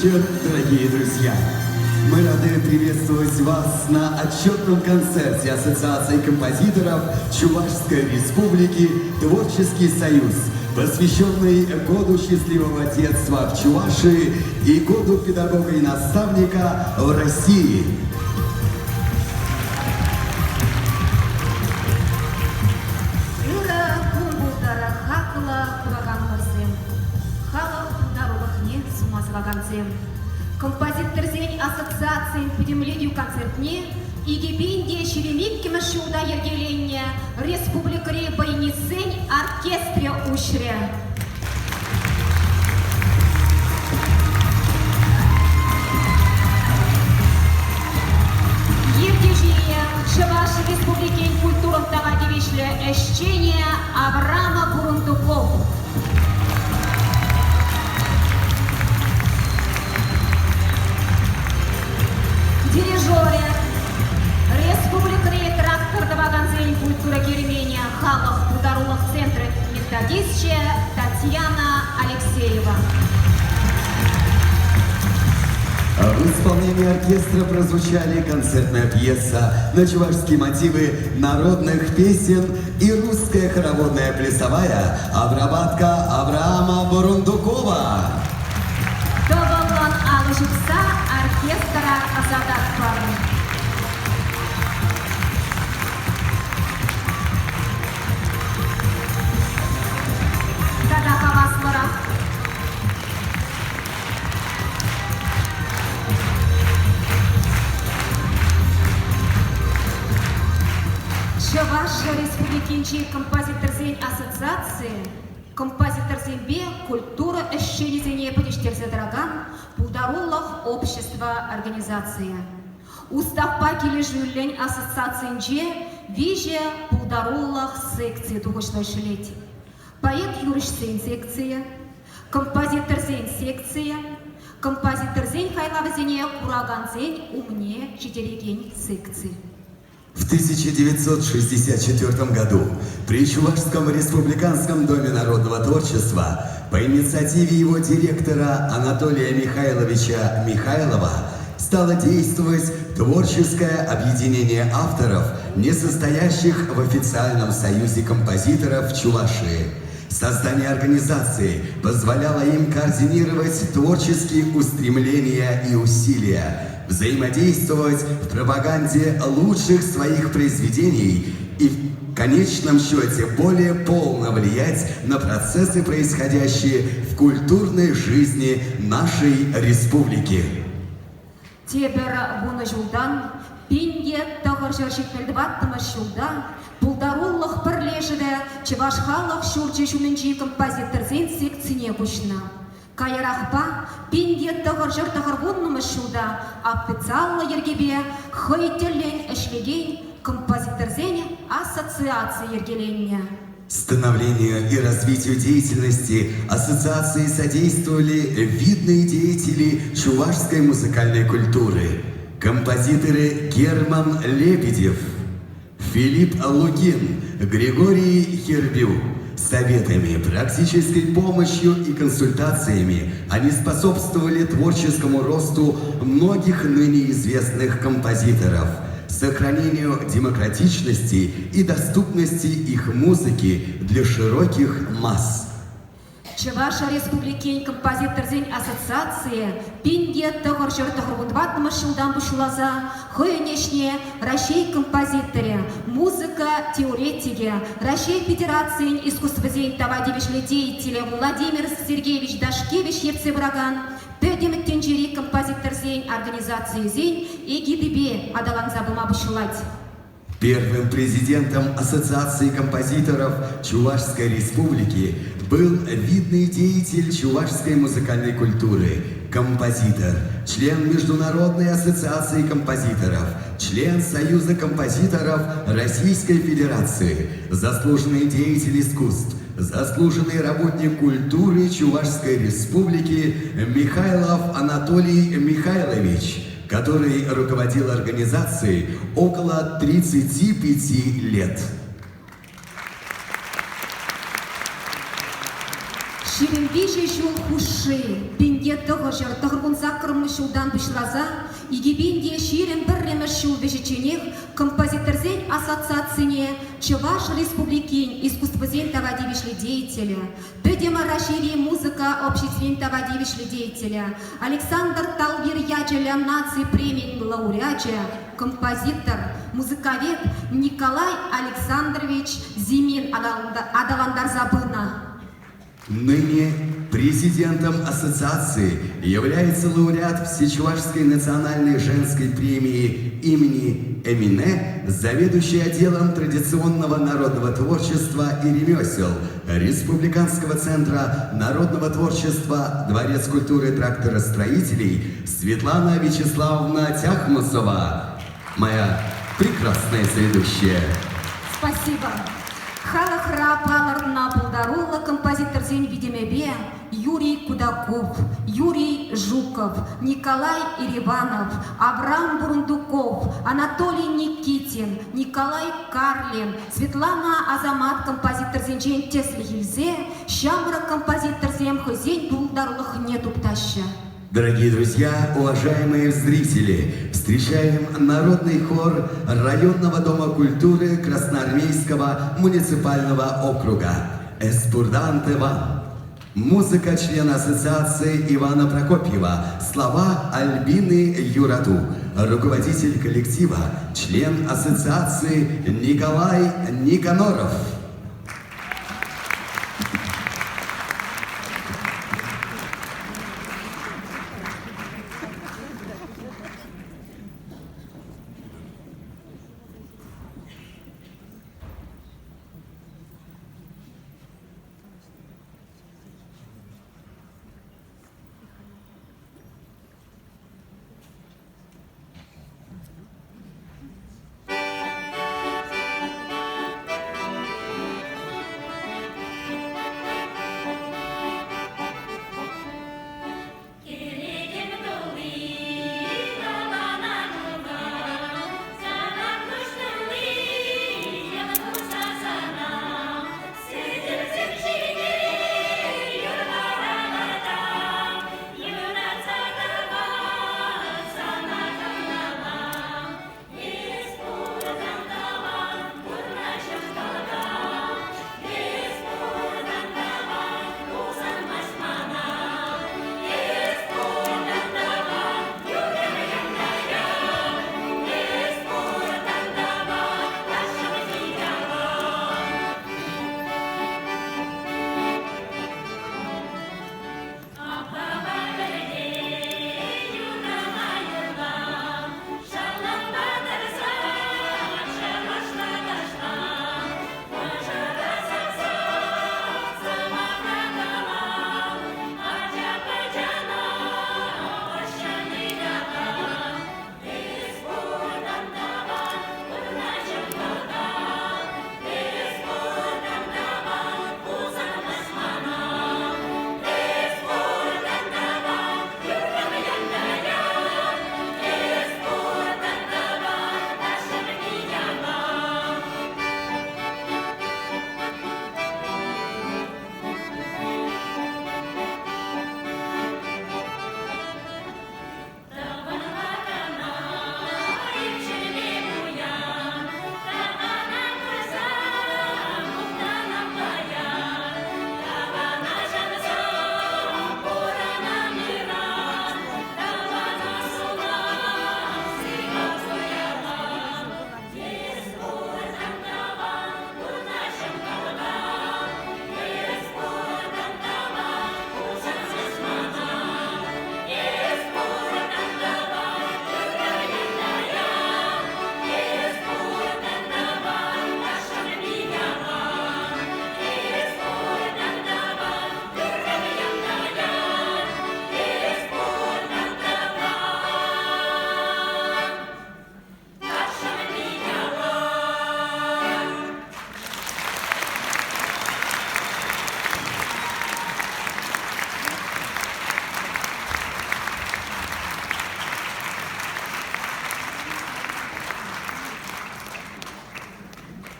вечер, дорогие друзья! Мы рады приветствовать вас на отчетном концерте Ассоциации композиторов Чувашской Республики «Творческий союз», посвященный году счастливого детства в Чувашии и году педагога и наставника в России. Композитор зень ассоциации по демлению концертне и гибинде черемик кемашуда ергеления республика рейбайни сень оркестре ушре. Евдежия Чуваш республики культуров давадевишле эщения Авраама Бурундуков. Дирижеры Республика трактор Даваганзень культура Керемения Халов Ударулов центра методистче Татьяна Алексеева. В исполнении оркестра прозвучали концертная пьеса на чувашские мотивы народных песен и русская хороводная плясовая обработка Авраама Бурундукова. Доволон Алжипса оркестра Азадат Парни. Дадахаваслара. Чуваш Республикинчи композитор зень ассоциации композитор зембе культура эщенизения подиштерзе драган пулдаруллах общества организация. Устав пакели жюлень ассоциациинче виже пулдаруллах секции тугошлой шелети. Поэт юришсен секция, композитор зень секция, композитор зень хайлавзене кураган зень умне четереген секции. В 1964 году при Чувашском республиканском доме народного творчества по инициативе его директора Анатолия Михайловича Михайлова стало действовать творческое объединение авторов, не состоящих в официальном союзе композиторов Чувашии. Создание организации позволяло им координировать творческие устремления и усилия, взаимодействовать в пропаганде лучших своих произведений и в конечном счете более полно влиять на процессы, происходящие в культурной жизни нашей республики. Тебер буны жылдан, пинге тағыр жершекпелді баттымыз жылда, пулдаруллық бірлешіде Чувашхалық шурчы жүнінжі композитор зен секцине бұшына. Кайрахпа, пинге тағыр жыр тағыр бұннымыз жылда, официаллы ергебе хыйтелен әшлеген композитор зен ассоциации ергеленне. Становлению и развитию деятельности ассоциации содействовали видные деятели чувашской музыкальной культуры. Композиторы Герман Лебедев, Филипп Лугин, Григорий Хербю. Советами, практической помощью и консультациями они способствовали творческому росту многих ныне известных композиторов, сохранению демократичности и доступности их музыки для широких масс. Чуваша республикин композитор зень ассоциации пинге тағыр жыр тағыр бұндватымыз жылдан бұшылаза хойнешне Россия композиторе, музыка теоретике, Россия Федерации искусства зень тавадевишле деятеля Владимир Сергеевич Дашкевич Евцебраган, пөдемет тенжери композитор зень организации зень и гидебе адалан забыма бұшылать. Первым президентом Ассоциации композиторов Чувашской Республики был видный деятель чувашской музыкальной культуры, композитор, член Международной ассоциации композиторов, член Союза композиторов Российской Федерации, заслуженный деятель искусств, заслуженный работник культуры Чувашской Республики Михайлов Анатолий Михайлович, который руководил организацией около 35 лет. Ширинбиже жул хуши, пенде тығыр тығырғынса қырмышылдан бұшлаза, игебенде шерен бір ремешіл вежеченех композиторзен ассоциацияне Чуваш Республикин искусствозен тавадивишли деятеля, Педема расширие музыка обществен тавадивишли деятеля, Александр Талвир Ячеля нации премии лауреача, композитор, музыковед Николай Александрович Зимин Адаландар Забына. Ныне президентом ассоциации является лауреат Всечувашской национальной женской премии имени Эмине, заведующий отделом традиционного народного творчества и ремесел Республиканского центра народного творчества Дворец культуры тракторостроителей Светлана Вячеславовна Тяхмусова, моя прекрасная соведущая. Спасибо. Халахра паларна полдарула композитор зень видимебе Юрий Кудаков, Юрий Жуков, Николай Ириванов, Авраам Бурундуков, Анатолий Никитин, Николай Карлин, Светлана Азамат композитор зень тесли хильзе, Щамра композитор зем хозень полдарлых нету птаща. Дорогие друзья, уважаемые зрители, встречаем народный хор районного дома культуры Красноармейского муниципального округа «Эспурдант Иван». Музыка члена ассоциации Ивана Прокопьева, слова Альбины Юрату, руководитель коллектива, член ассоциации Николай Никаноров.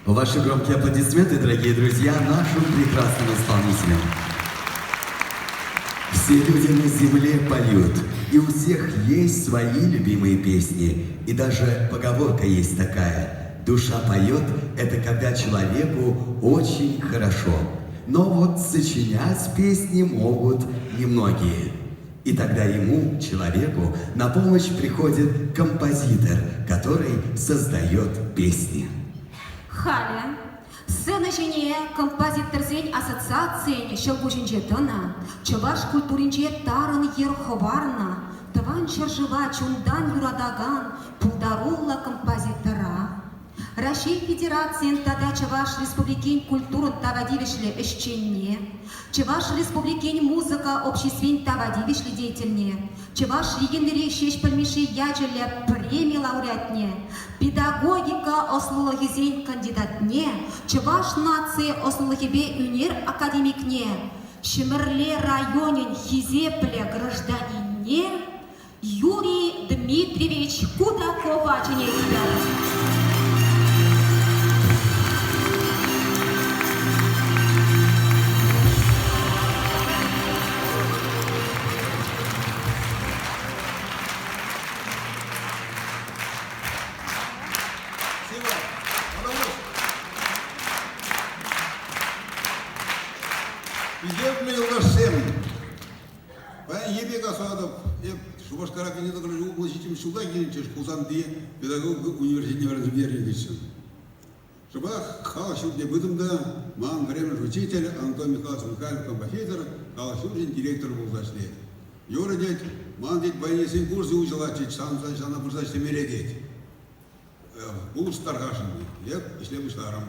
Ваши громкие аплодисменты, дорогие друзья, нашим прекрасным исполнителям. Все люди на земле поют, и у всех есть свои любимые песни. И даже поговорка есть такая: душа поет — это когда человеку очень хорошо. Но вот сочинять песни могут немногие. И тогда ему, человеку, на помощь приходит композитор, который создает песни. Халя, сценажине композитор зень ассоциации шелбужинче тона, чуваш культуринче тарын ерховарна, тван чаржыва чундан юрадаган пулдарула композитора. Россия Федерации тада Чуваш Республикин культурын тавадивишле ищенне, Чуваш Республикин музыка обществен тавадивишле деятельне, Чуваш регенере шеш пальмиши яджеле премия лауреатне, педагогика ослологизень кандидатне, Чуваш нации ослологибе юнир академикне, Шемерле районен хизепле гражданине, Юрий Дмитриевич Кудаков-Аченев. Педагог университета развернется. Шабах халашур не будем да, ман время учитель Антон Михайлович Михайлов композитор, халашур директор был зашли. Юра дед, ман дед бойнесин курсы учила чить, сам на бурзачте мередет. Был старгашенный, еп, если бы старом.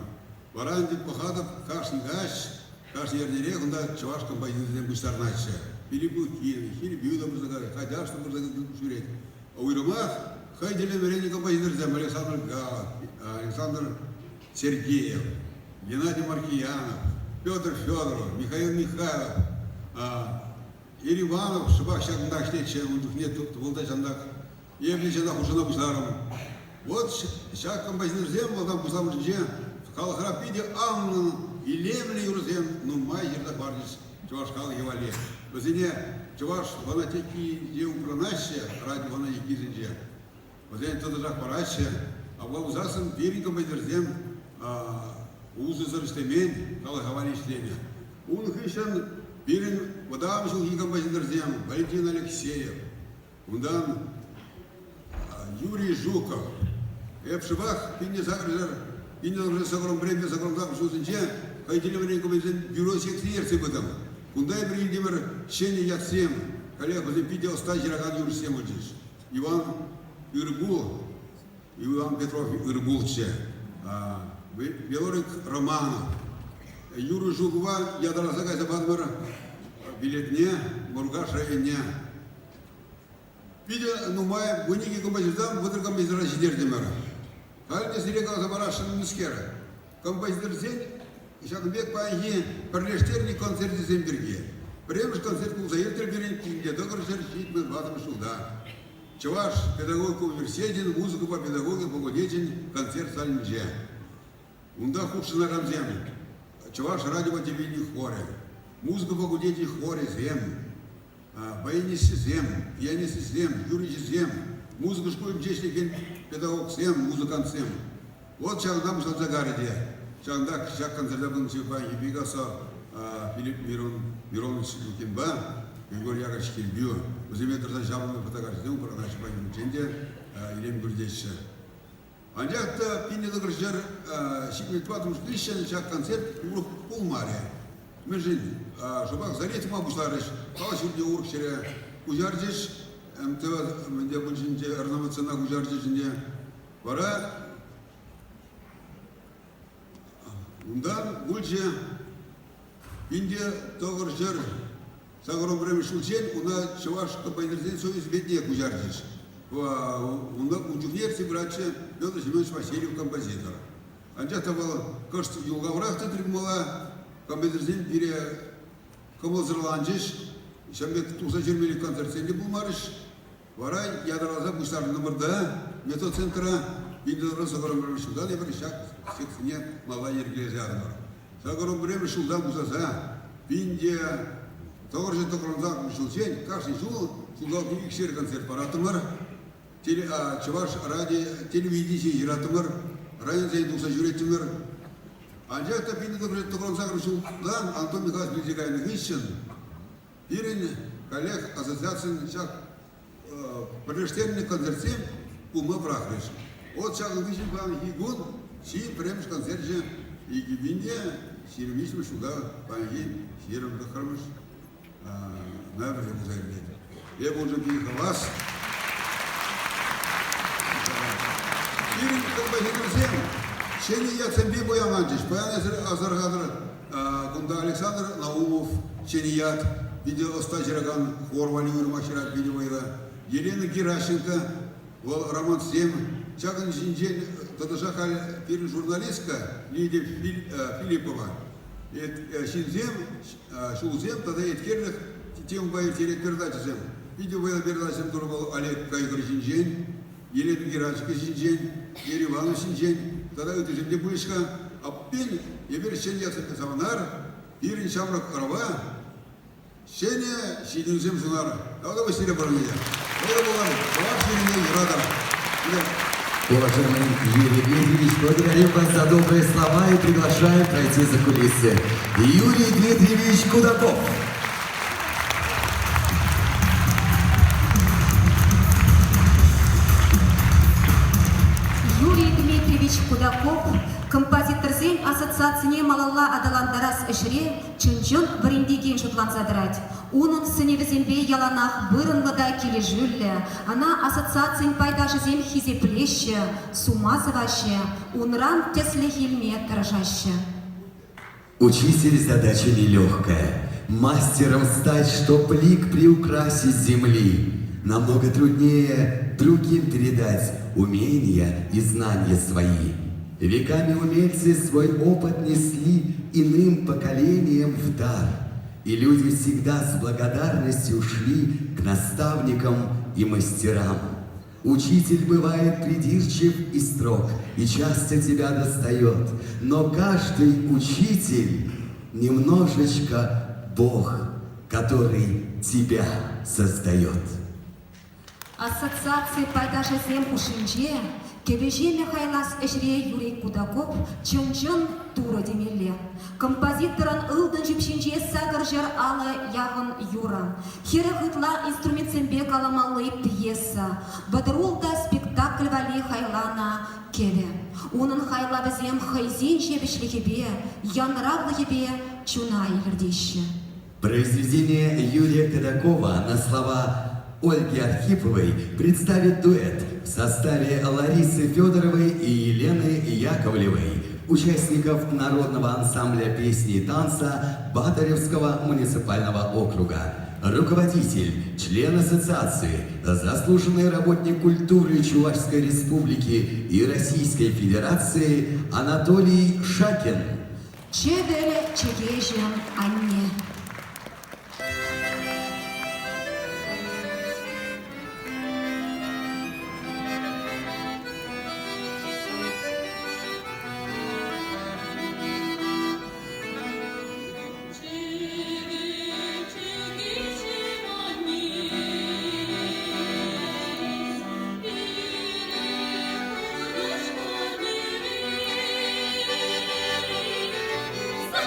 Варан дед похадов, кашн гаш, кашн ернерех, он да чуваш композитор не старначе. Филиппу Юда бурзагар, хотя что бурзагар шурет. А у Иромах ходили время композитор Александр Гава, Александр Сергеев, Геннадий Маркиянов, Петр Федоров, Михаил Михайлов, Ириванов, Шабах Шагндак, Штечем, нет, тут Волтай Шандак, Евличандак уже на Бушаром. Вот сейчас композитор земл, там Бушаром Жиже, в Халахрапиде, Анна, и Лемли Юрзем, ну, Майер Дабардис, Чуваш Хал Евале. Возине, Чуваш, Ванатеки, где упранаще, ради Ванатеки Зинже. Возине, тот же Параще, а в Лаузасом, Пириком Байдерзем, Узы Зарштемен, Калахавани Шлемя. Он хищен, Пирин, Водам Шелхи Композиторзем, Валентин Алексеев, Ундан, Юрий Жуков, Эпшивах, Пинни Загрежер, Пинни Загрежер, Бремя Загрежер, Шузинче, Хайтили Варенком, Бюро секретарь бытом. Кундай Брильдимер, Щени Яцем, коллега, Запидел, Стази Раган Юрий Семович, Иван Иргул, Иван Петров Иргулче, Белорик Романов, Юрий Жукова, Ядразага Забадмар, Билетне, Мургаш Районе. Видя, ну, моя выники композитор, вот композитор Сидердимера. Хальте Сирека Забарашин Мискера. Композитор Зень, Шагбек Паги, Парлештерни концерт Земберге. Премж концерт Кузаевтер Беренкин, где доктор Шерчит мы ватом суда. Чуваш, педагог университет, музыку по педагогике, погодетень, концерт Сальмже. Унда худшина Рамзем. Чуваш радио телевидение хоре. Музыку погодетень хоре Зем. Баянист Зем, пианист Зем, юрист Зем. Музыку школы чечник педагог Зем, музыкант Зем. Вот Чагдам Шалзагариде. Чагдак, Чак концертабын Чепан Ебигаса, Филипп Миронович Лукинба, Григорий Яковлевич Кельбю. Уземетр зажавленный фотографию, продачу по нему ченде, Елем Гурдеща. Анжакта Пинни Дагржер, Шикмитпатум Шклищен, Чак концерт, Пулмария. Мы жили, Шабах Зарец Мабушларыш, Палашур Уркшере, Кузярджиш, МТВ, где Бунчинте, Арнавацина Кузярджиш, Вара, Ундан, Гульче, Индия, Тогоржер, Сагором Время Шулчен, у нас Чуваш композитор совесть беднее Кузярджиш. У Джугнерцы, братья, Петр Семенович Васильев, композитор. Анжакта был, кажется, Юлгаврахта трибмала, композитор Пире, Камалзерланджиш, Шамбек Туза Жермели концерт не был марыш, Варай, Ядраза, Бустар номер 2, метод-центра, Индия Сагором Время Шулдан, я пришак, Малая Ергезиадова. Сагором Время Шулдан Бузаза, Индия Тогор же токронзак мишелчен, каждый жул, сулгал икшер концерт паратымыр, чаваш ради телевидение жиратымыр, район зайын туса жүретімір. Анжақта пенде токронзак мишелдан Антон Михайлович Близикайны гищен, пирен коллег ассоциацияны шак пришлештерный концертсем кума прахрыш. От шак гищен план хигун, си премш концерт же и гибинде, сирмишмы шуга панги, сиром дохармыш. Набережный музей. Я буду вас. Ирин композитор всем. Чени я цемби бояманчиш. Поян Азаргадр, Гунда Александр Наумов, Ченият, видео стажираган, Хорвали Урмашират, видео Елена Геращенко, Роман Сем, Чаган Жинджен, Таташахаль, пирин журналистка, Лидия Филиппова. Шинзем, Шулзем, тогда и Керлих, тем боев телепередачи. Видео боев передачи турбал Олег Кайгор Шинжен, Елена Герачка Шинжен, Юрий Иванов Шинжен, тогда это же Блышка, а пень, я верю, Шеня Саванар, Ирин Шамрак Арава, Шеня Шинзем Зунара, тогда вы сели Бармия. Это была Шеня Радar. Уважаемый Юрий Дмитриевич, благодарим вас за добрые слова и приглашаем пройти за кулисы. Юрий Дмитриевич Кудаков. Юрий Дмитриевич Кудаков, композитор зем ассоциацияне малалла адаландарас эшре, чынчын біріндеген жұтланзадырать. Унын сыневізембе яланах бұрынлыда келе жүлі, ана ассоциациян пайдажы зем хизеплеші, сумазывашы, унран тесле хильме тражашы. Учитель задача нелегкая. Мастером стать, чтоб лик приукрасить земли. Намного труднее другим передать умения и знания свои. Веками умельцы свой опыт несли иным поколениям в дар. И люди всегда с благодарностью шли к наставникам и мастерам. Учитель бывает придирчив и строг, и часто тебя достает. Но каждый учитель немножечко Бог, который тебя создает. Ассоциация пайдажы зем ушинже, кебеже Михайлас эшре Юрий Кудаков, чын-чын тура демелле. Композиторын ылдын жүпшинже сагыржыр алы яғын юра. Хері ғытла инструментсенбе каламалы пьеса. Бадырулда спектакль вали хайлана кеве. Унын хайла бізем хайзен жебішлігебе, янравлығебе чуна елірдеші. Произведение Юрия Кудакова на слова Ольги Архиповой представит дуэт в составе Ларисы Федоровой и Елены Яковлевой, участников народного ансамбля песни и танца Батаревского муниципального округа. Руководитель, член ассоциации, заслуженный работник культуры Чувашской Республики и Российской Федерации Анатолий Шакин. Чебере чегежем Анне. So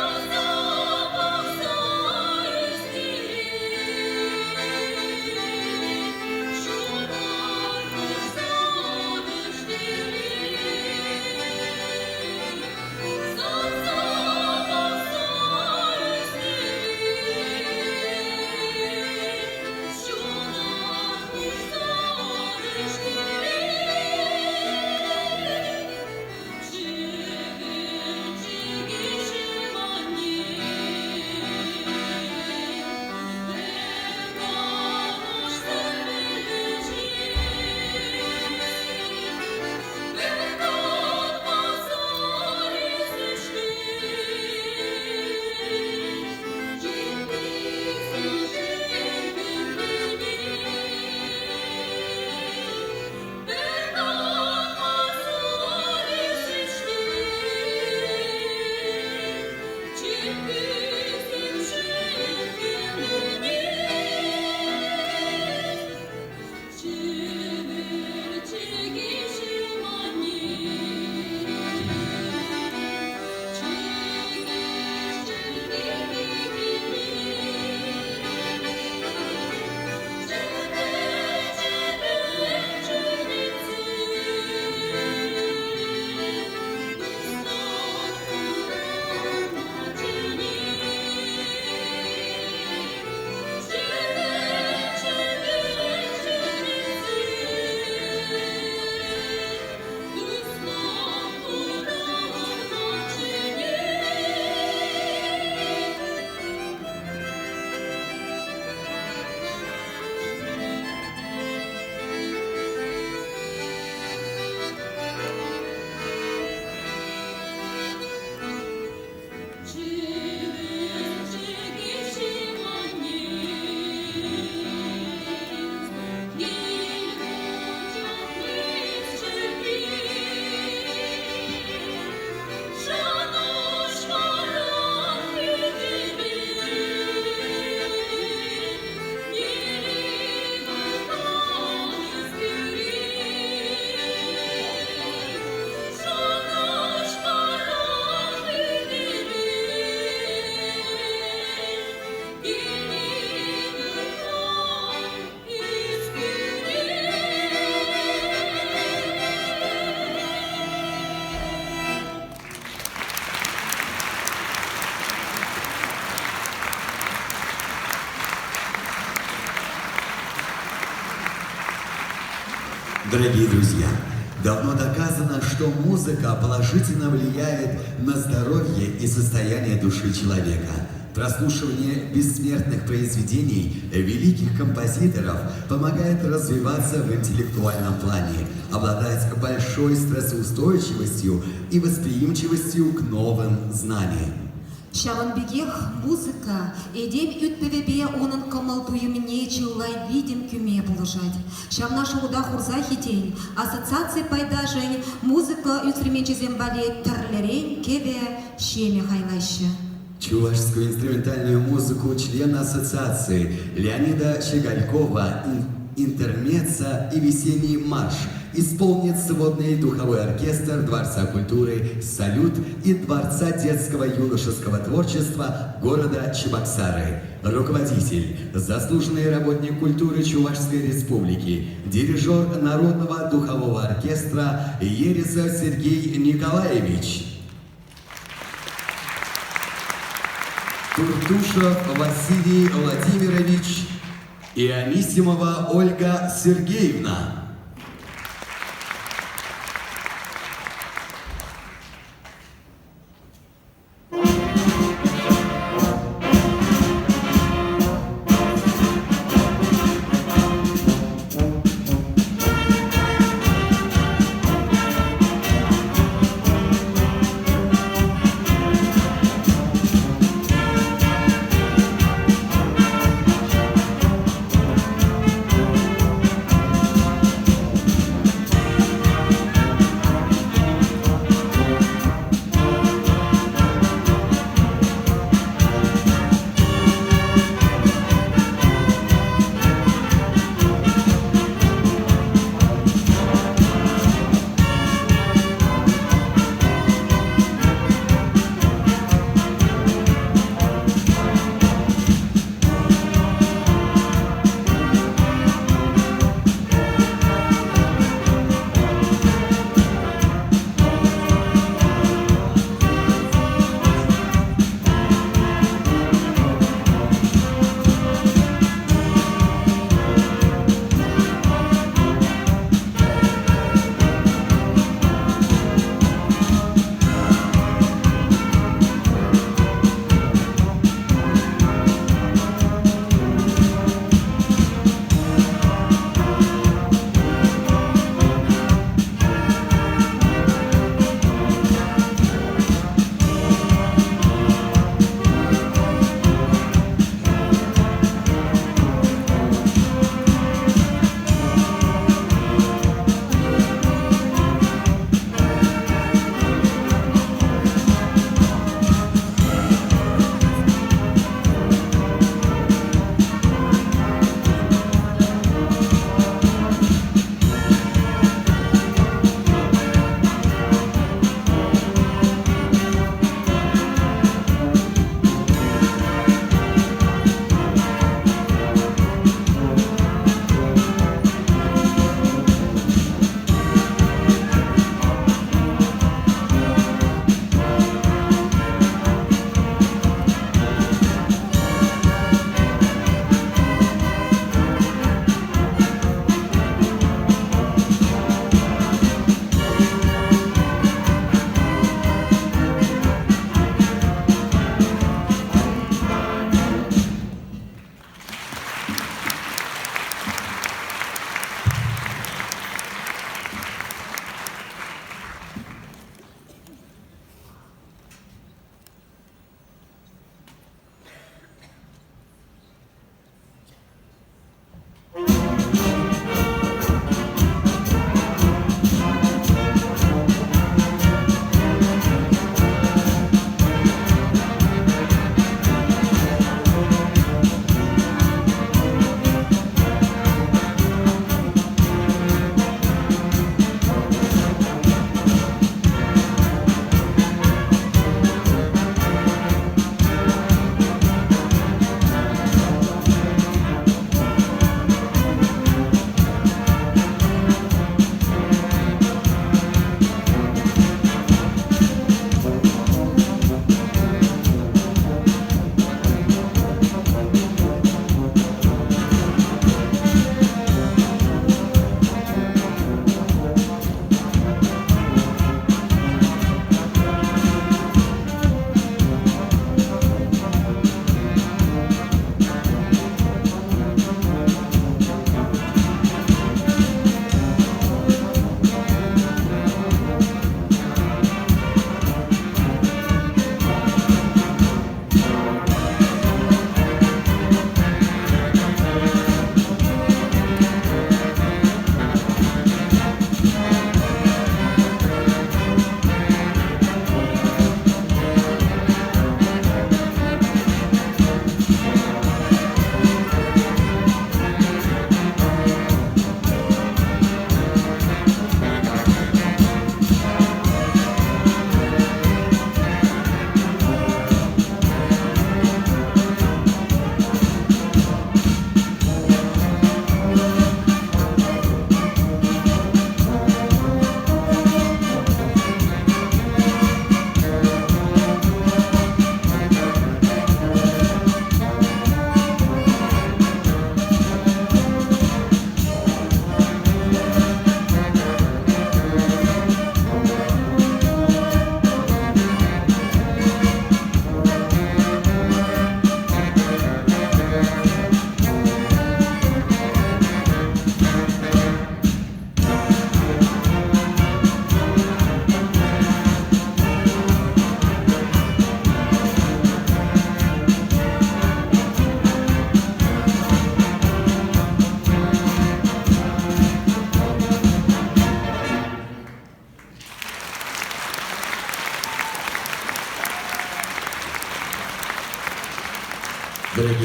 Дорогие друзья, давно доказано, что музыка положительно влияет на здоровье и состояние души человека. Прослушивание бессмертных произведений великих композиторов помогает развиваться в интеллектуальном плане, обладать большой стрессоустойчивостью и восприимчивостью к новым знаниям. Шаванбегех музыка, едем ütпевебе onun камалтуемне чулай видим кюме положать. Шав наша уда хурзахи день, ассоциации пайдажень, музыка инструментчизем балет тарлерень кебе щеме хайлайща. Чувашскую инструментальную музыку члена ассоциации Леонида Щеголькова «Интермеца» и «Весенний марш» исполнит сводный духовой оркестр Дворца культуры «Салют» и Дворца детского юношеского творчества города Чебоксары. Руководитель, заслуженный работник культуры Чувашской Республики, дирижер Народного духового оркестра Ереза Сергей Николаевич. Туртушев Василий Владимирович и Анисимова Ольга Сергеевна.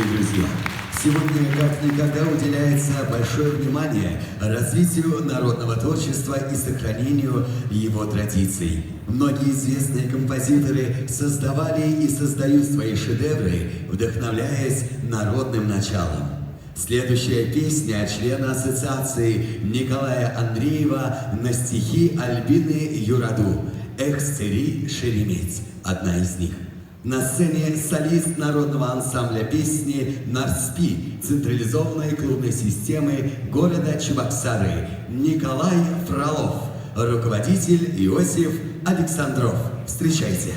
дорогие друзья! Сегодня как никогда уделяется большое внимание развитию народного творчества и сохранению его традиций. Многие известные композиторы создавали и создают свои шедевры, вдохновляясь народным началом. Следующая песня члена ассоциации Николая Андреева на стихи Альбины Юраду «Эх, цари Шереметь» – одна из них. На сцене солист народного ансамбля песни «Нарспи» централизованной клубной системы города Чебоксары Николай Фролов, руководитель Иосиф Александров. Встречайте!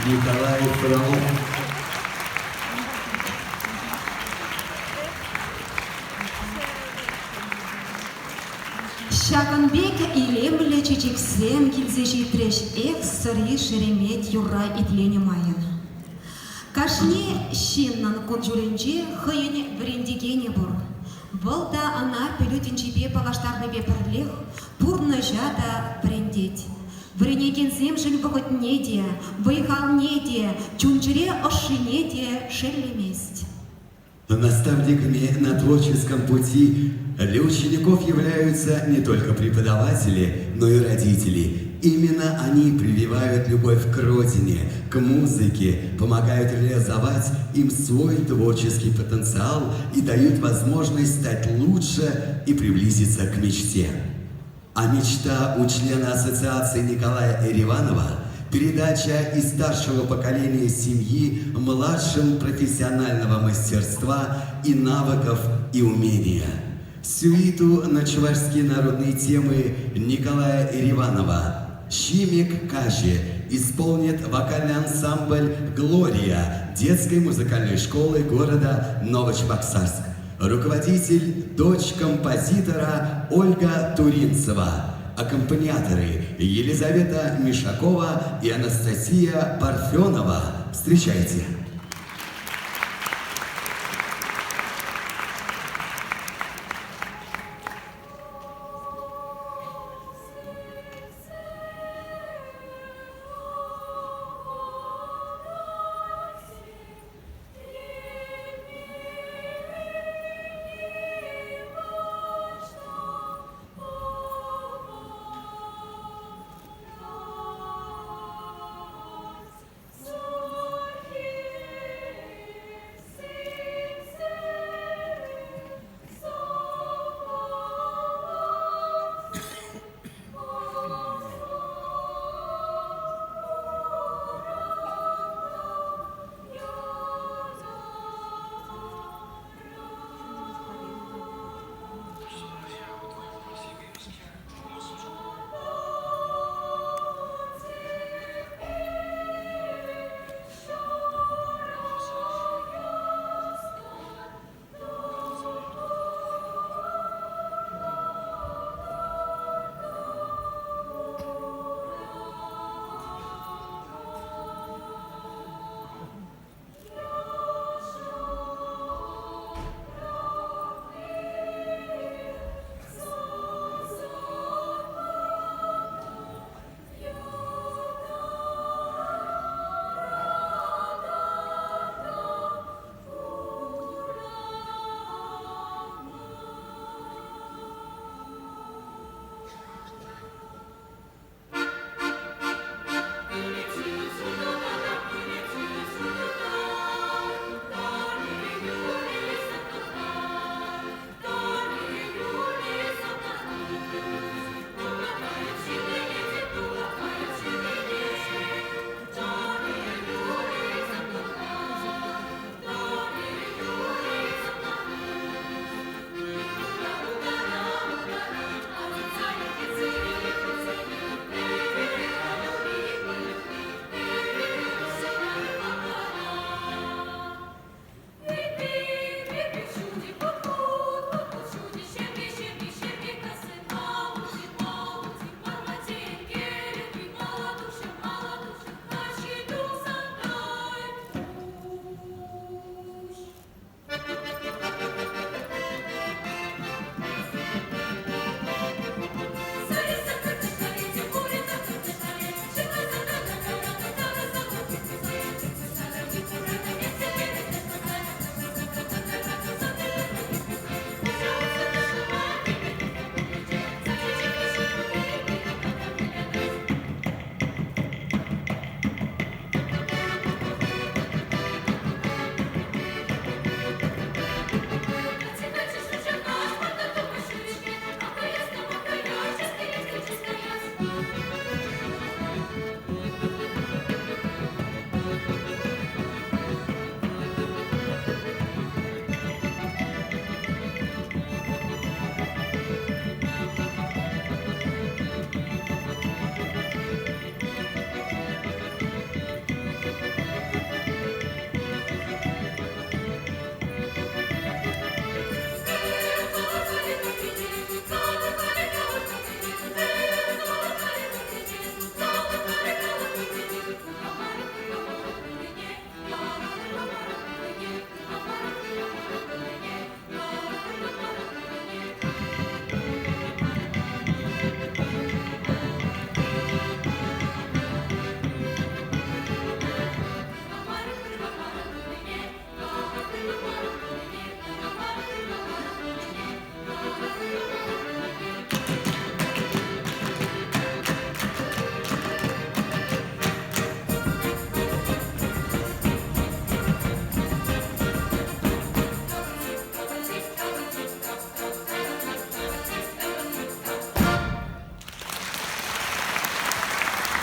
Николай Фролов. Шагынбек илемле чечексем килзе житреш, эх, сыры Шеремет юрай итлене майын. Кашне шиннан конжуренже хыйыне брендигене бур. Бұл да ана пелютинчебе палаштарны бепірлех, пурны жада брендеть. Вренеген земжін бұғыт неде, выйхал неде, чунчыре ошынеде шелеместь. Наставниками на творческом пути для учеников являются не только преподаватели, но и родители. Именно они прививают любовь к родине, к музыке, помогают реализовать им свой творческий потенциал и дают возможность стать лучше и приблизиться к мечте. А мечта у члена ассоциации Николая Ереванова – передача из старшего поколения семьи младшим профессионального мастерства и навыков и умения. Сюиту на чувашские народные темы Николая Ереванова «Щимик Кажи» исполнит вокальный ансамбль «Глория» детской музыкальной школы города Новочебоксарск. Руководитель, дочь композитора Ольга Туринцева. Аккомпаниаторы Елизавета Мишакова и Анастасия Парфенова. Встречайте!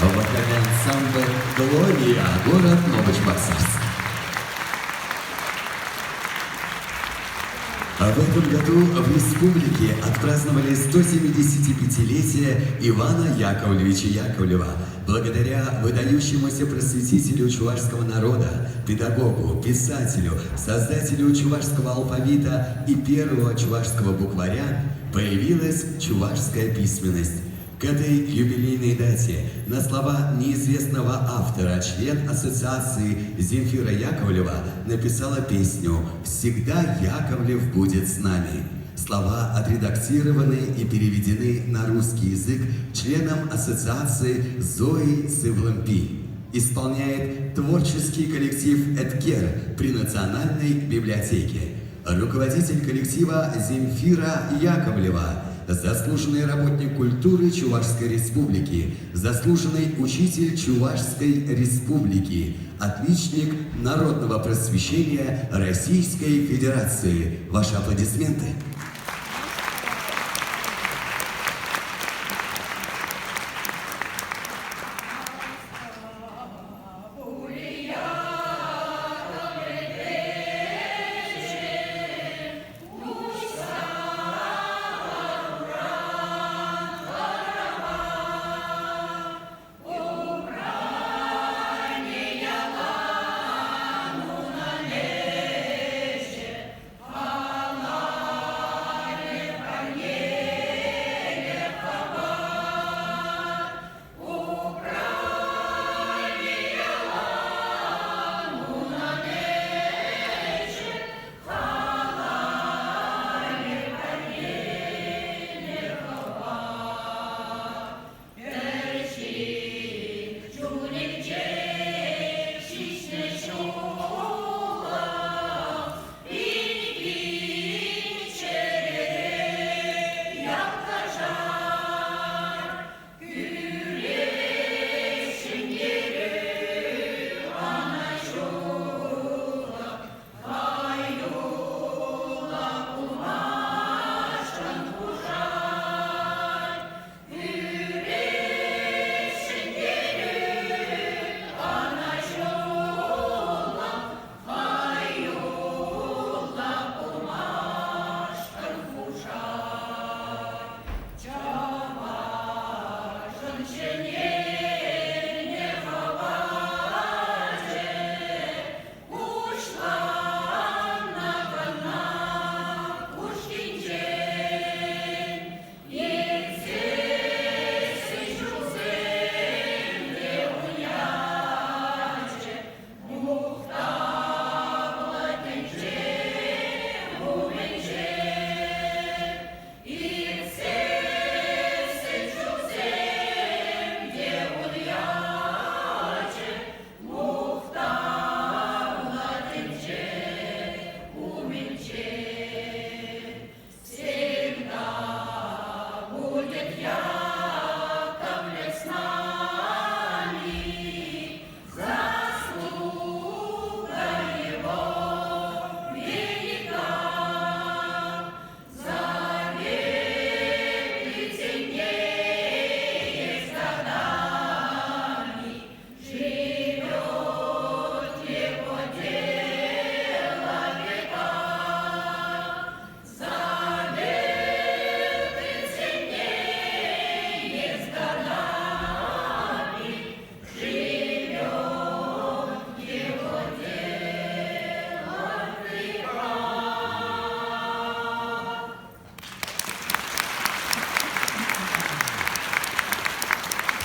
Вокальный ансамбль «Глория», город Новочебоксарск. В этом году в республике отпраздновали 175-летие Ивана Яковлевича Яковлева. Благодаря выдающемуся просветителю чувашского народа, педагогу, писателю, создателю чувашского алфавита и первого чувашского букваря появилась чувашская письменность. К этой юбилейной дате на слова неизвестного автора член ассоциации Земфира Яковлева написала песню «Всегда Яковлев будет с нами». Слова отредактированы и переведены на русский язык членом ассоциации Зоей Цывлымпи. Исполняет творческий коллектив «Эткер» при Национальной библиотеке. Руководитель коллектива Земфира Яковлева, заслуженный работник культуры Чувашской Республики, заслуженный учитель Чувашской Республики, отличник народного просвещения Российской Федерации. Ваши аплодисменты.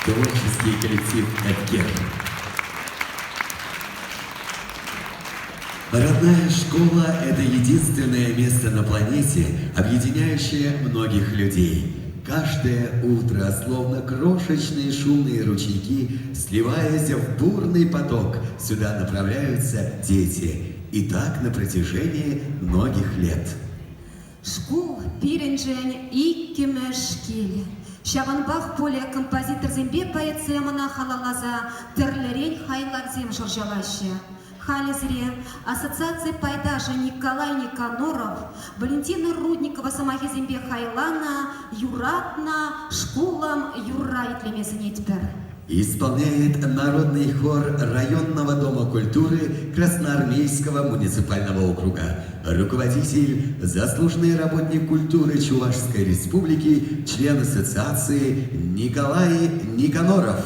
Творческий коллектив «Эткер». Родная школа – это единственное место на планете, объединяющее многих людей. Каждое утро, словно крошечные шумные ручейки, сливаясь в бурный поток, сюда направляются дети. И так на протяжении многих лет. Школ пиренжен и кемешкиль. Шаванбах поле композитор зембе поэцемана халалаза терлерень хайлакзем жоржалаще. Хализре, ассоциация пайдажа Николай Никаноров, Валентина Рудникова самахи зембе хайлана, юратна, школам юрайтлеме занетпер. Исполняет народный хор районного дома культуры Красноармейского муниципального округа. Руководитель, заслуженный работник культуры Чувашской Республики, член ассоциации Николай Никоноров.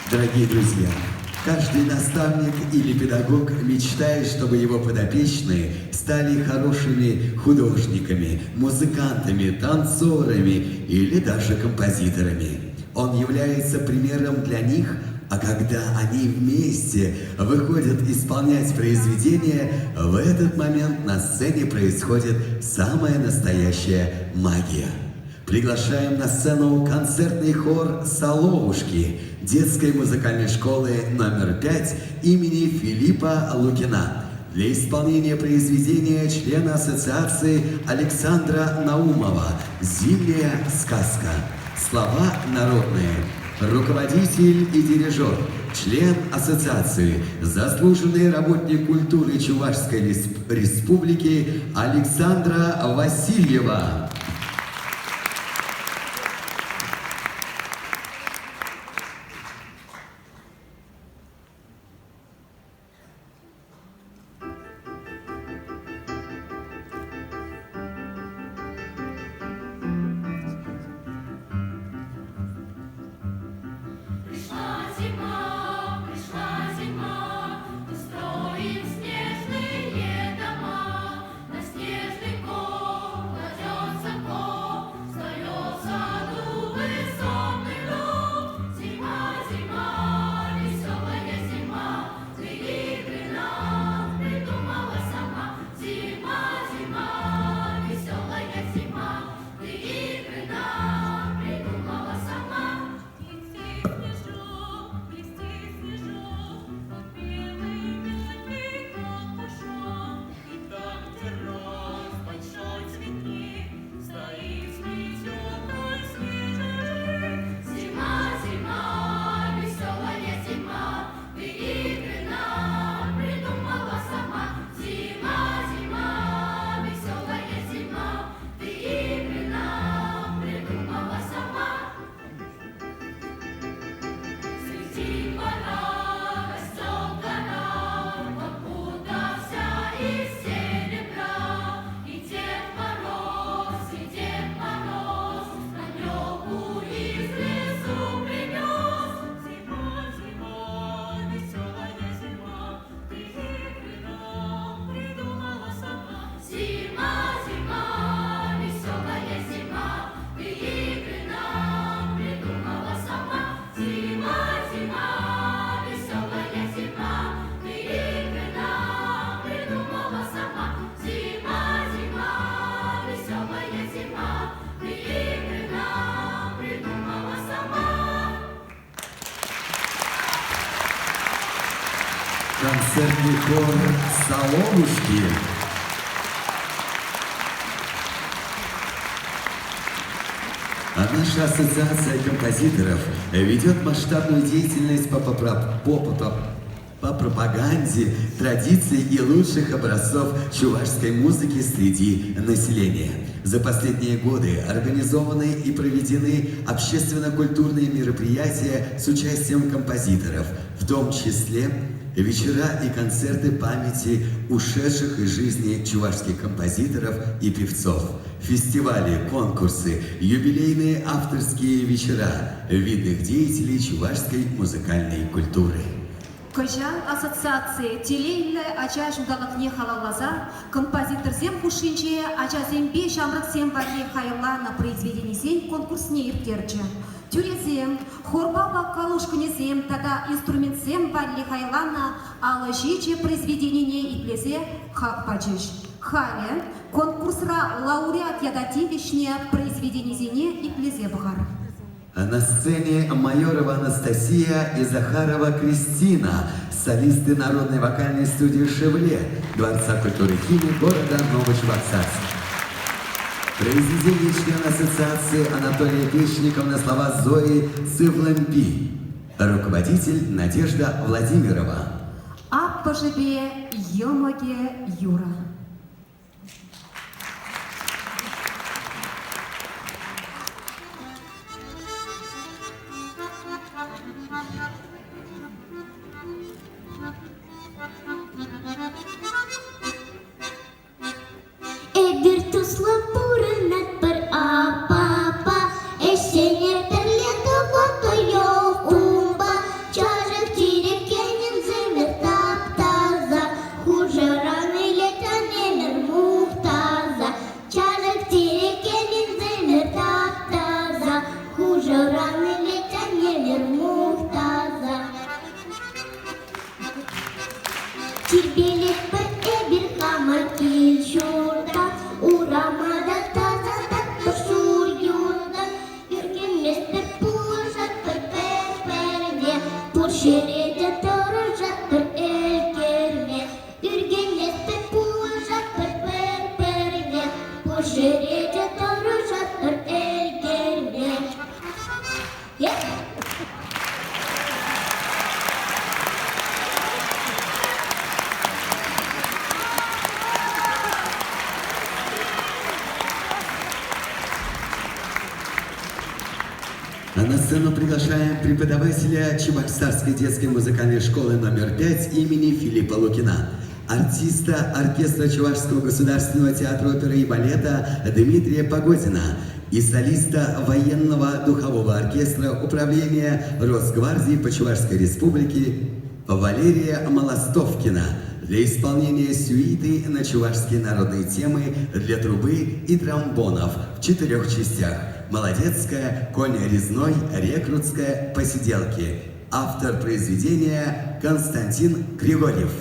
Дорогие друзья, каждый наставник или педагог мечтает, чтобы его подопечные стали хорошими художниками, музыкантами, танцорами или даже композиторами. Он является примером для них, а когда они вместе выходят исполнять произведение, в этот момент на сцене происходит самая настоящая магия. Приглашаем на сцену концертный хор «Соловушки» детской музыкальной школы номер 5 имени Филиппа Лукина. Для исполнения произведения члена ассоциации Александра Наумова «Зимняя сказка». Слова народные. Руководитель и дирижер, член ассоциации, заслуженный работник культуры Чувашской Республики Александра Васильева. Пришла зима, устроим снежные дома, на снежный ком кладется ком, встает в саду высокий дом. Зима, зима, веселая зима, ты игры нам придумала сама. Зима, зима, веселая зима, ты игры нам придумала сама. Зима, зима, веселая зима, ты игры нам придумала сама. Зима, зима, веселая зима, ты игры нам придумала сама. Среди двора растет гора, как будто вся из серебра. И Дед Мороз, Анёлку из лесу принес. Зима, зима, веселая зима, ты игры нам придумала сама. Зима, зима, веселая зима, ты игры нам придумала сама. Зима, зима, веселая зима, ты игры нам придумала сама. Зима, зима, веселая зима, ты игры нам придумала сама. Концертный хор «Соловушки». А наша ассоциация композиторов ведет масштабную деятельность по пропаганде традиций и лучших образцов чувашской музыки среди населения. За последние годы организованы и проведены общественно-культурные мероприятия с участием композиторов, в том числе вечера и концерты памяти ушедших из жизни чувашских композиторов и певцов, фестивали, конкурсы, юбилейные авторские вечера видных деятелей чувашской музыкальной культуры. Кыжан ассоциации телейлі ача жудалық не халалаза, композитор зем пушинче ача зембе жамрық зем варли хайла на произведение зем конкурс не иртерче. Тюрезем, хорба вакалушкуне зем, тада инструмент зем варли хайлана, ала жиче произведение не и плезе хак пачиш. Хале, конкурсра лауреат ядативишне произведение зене и плезе бхар. На сцене Майорова Анастасия и Захарова Кристина, солисты народной вокальной студии «Шевле» Дворца культуры Химии города Новочебоксарск. Произведение члена ассоциации Анатолия Печников на слова Зои Цивлампи. Руководитель Надежда Владимирова. А по жебе Йомоге Юра. Эгер тусла бурынат бір апапа, эшене терлеті ватойо умба, чажық тирекенін зімір таптаза, хуже раны летаны жерде тұрып жатыр ілгеріне, үргенлесіп буып жатыр бір-біріне, бұл жерде тұрып жатыр ілгеріне. А на сцену приглашаем преподавателя Чебоксарской детской музыкальной школы номер 5 имени Филиппа Лукина, артиста оркестра Чувашского государственного театра оперы и балета Дмитрия Погодина и солиста военного духового оркестра Управления Росгвардии по Чувашской республике Валерия Молостовкина для исполнения сюиты на чувашские народные темы для трубы и тромбонов в 4 частях: молодецкая, конь резной, рекрутская, посиделки. Автор произведения Константин Григорьев.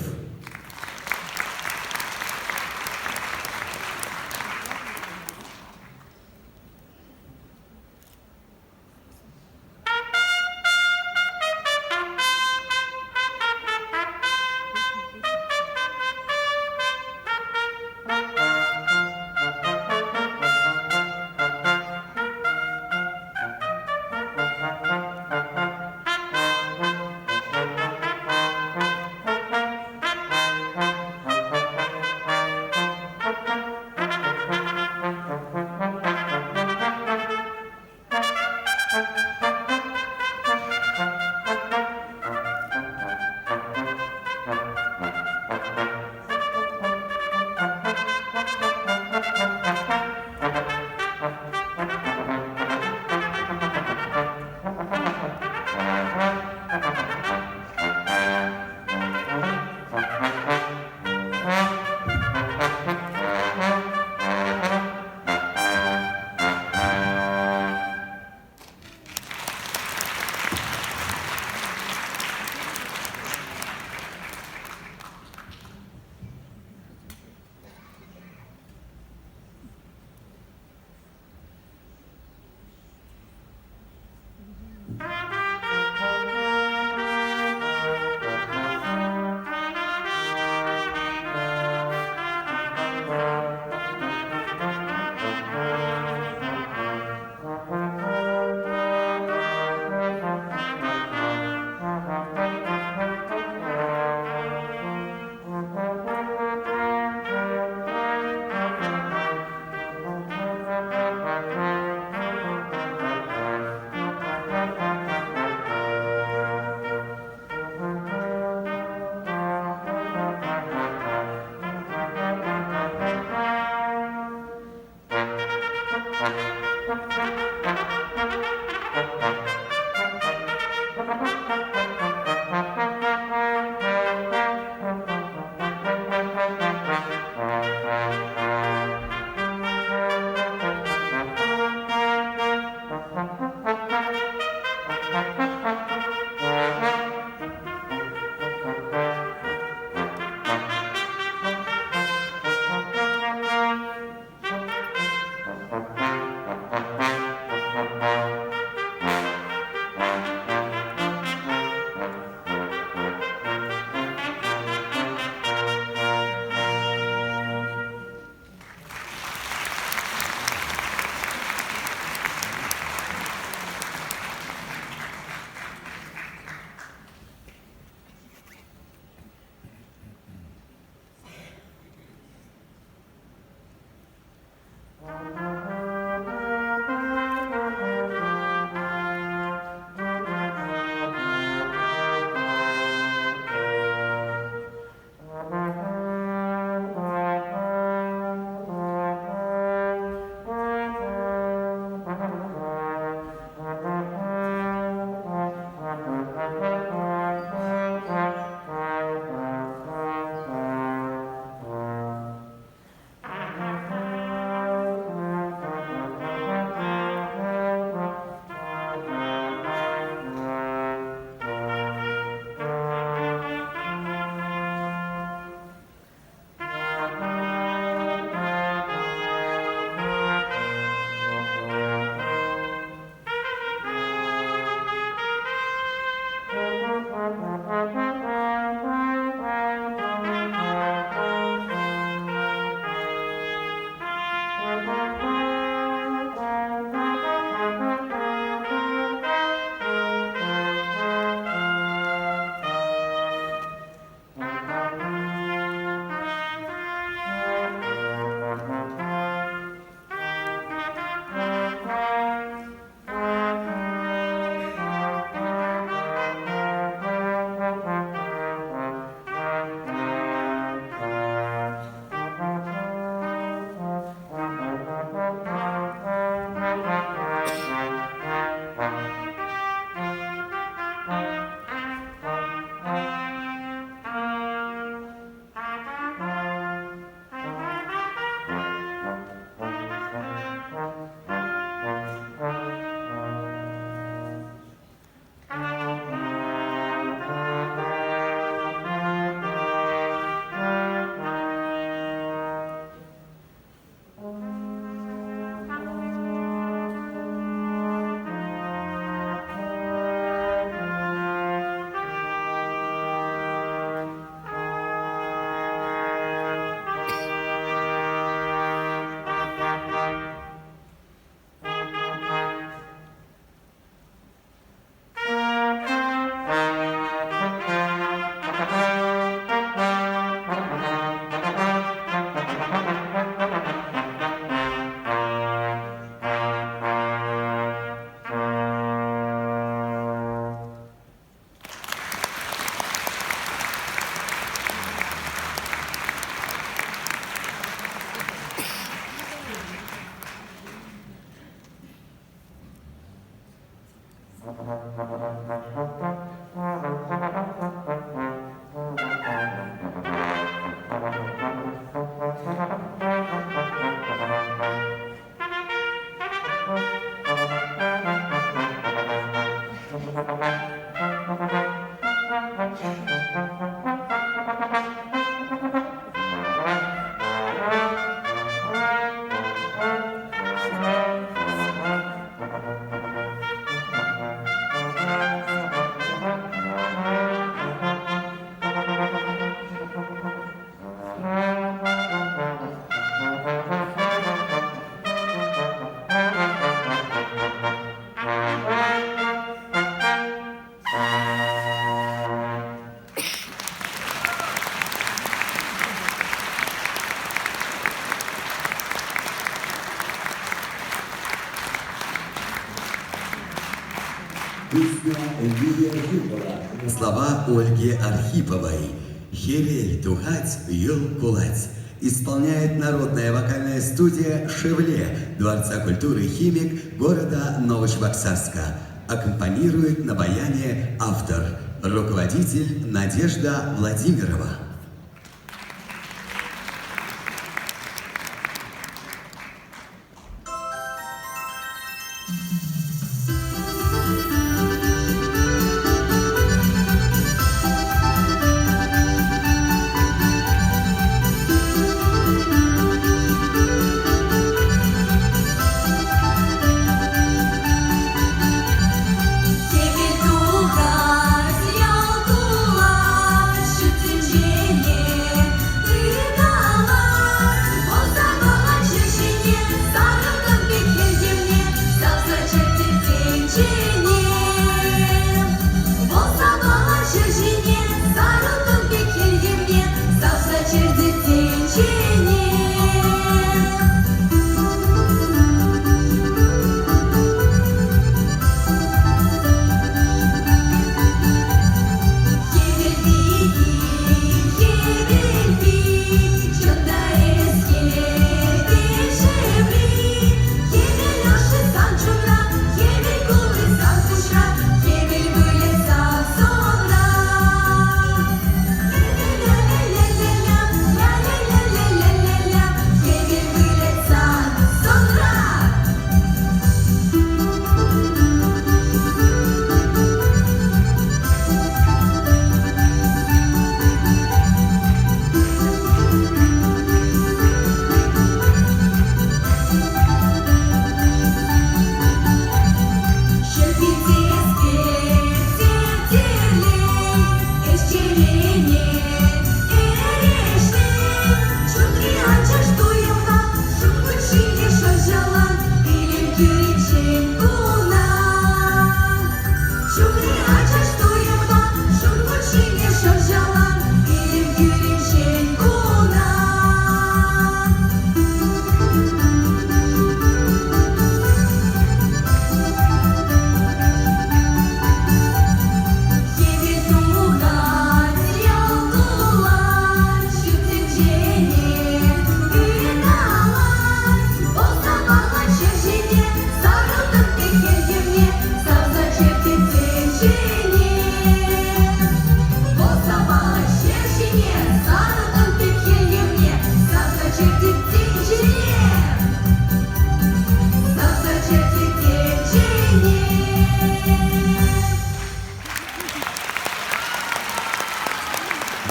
Песня Юрия Архипова. Слова Ольги Архиповой. Херель тухать, юл кулать. Исполняет народная вокальная студия «Шевле» Дворца культуры «Химик» города Новочебоксарска. Аккомпанирует на баяне автор, руководитель Надежда Владимирова.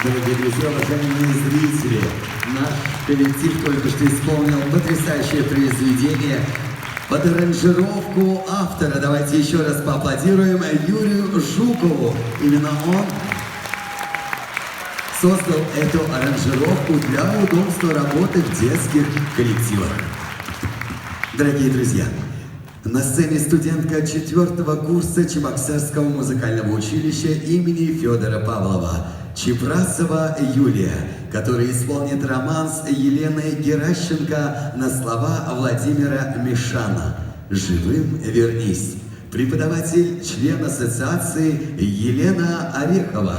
Дорогие друзья, уважаемые зрители, наш коллектив только что исполнил потрясающее произведение под аранжировку автора. Давайте еще раз поаплодируем Юрию Жукову. Именно он создал эту аранжировку для удобства работы в детских коллективах. Дорогие друзья, на сцене студентка 4-го курса Чебоксарского музыкального училища имени Федора Павлова Чепрасова Юлия, которая исполнит романс Елены Геращенко на слова Владимира Мишана «Живым вернись». Преподаватель, член ассоциации Елена Орехова.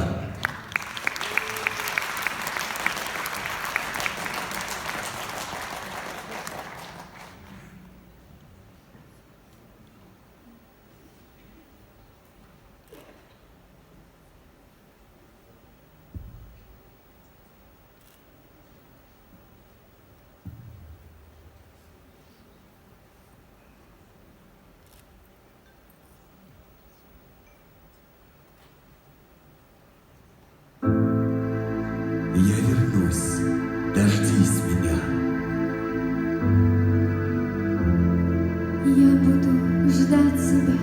я вернусь, дождись меня. Я буду ждать тебя.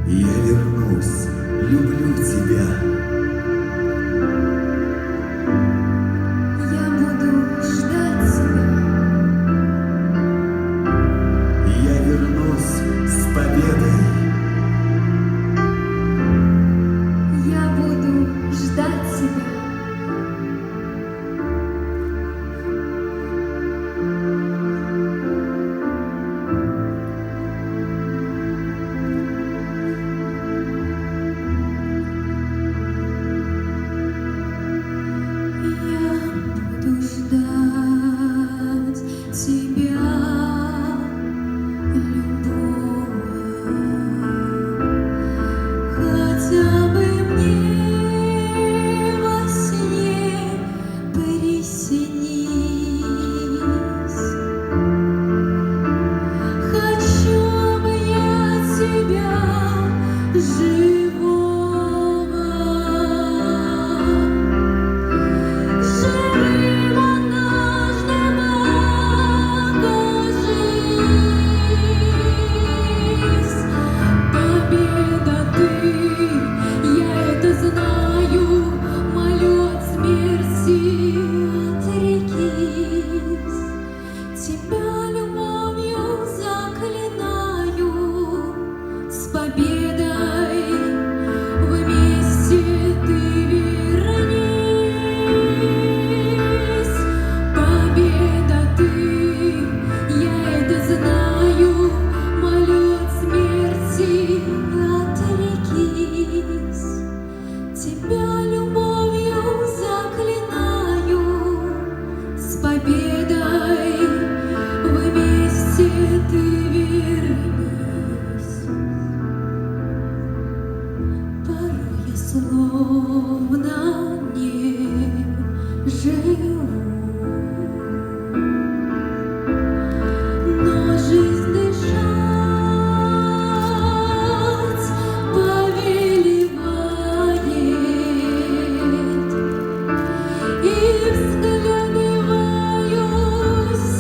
Я вернусь, люблю тебя. Я буду ждать тебя. Я вернусь с победой. Я буду ждать тебя. Я буду ждать тебя, любовь. Хотя бы мне во сне приснись. Хочу бы я тебя живого, живого нежного кажись. Победа ты, я это знаю, молю от смерти отрекись. Тебя любовью заклинаю, с победой вместе ты вернись. Победа ты, я это знаю, молю от смерти отрекись. Тебя любовью заклинаю, с победой вместе ты вернись. Порой я словно не живу, но жизнь дышать повелевает, и взглядываю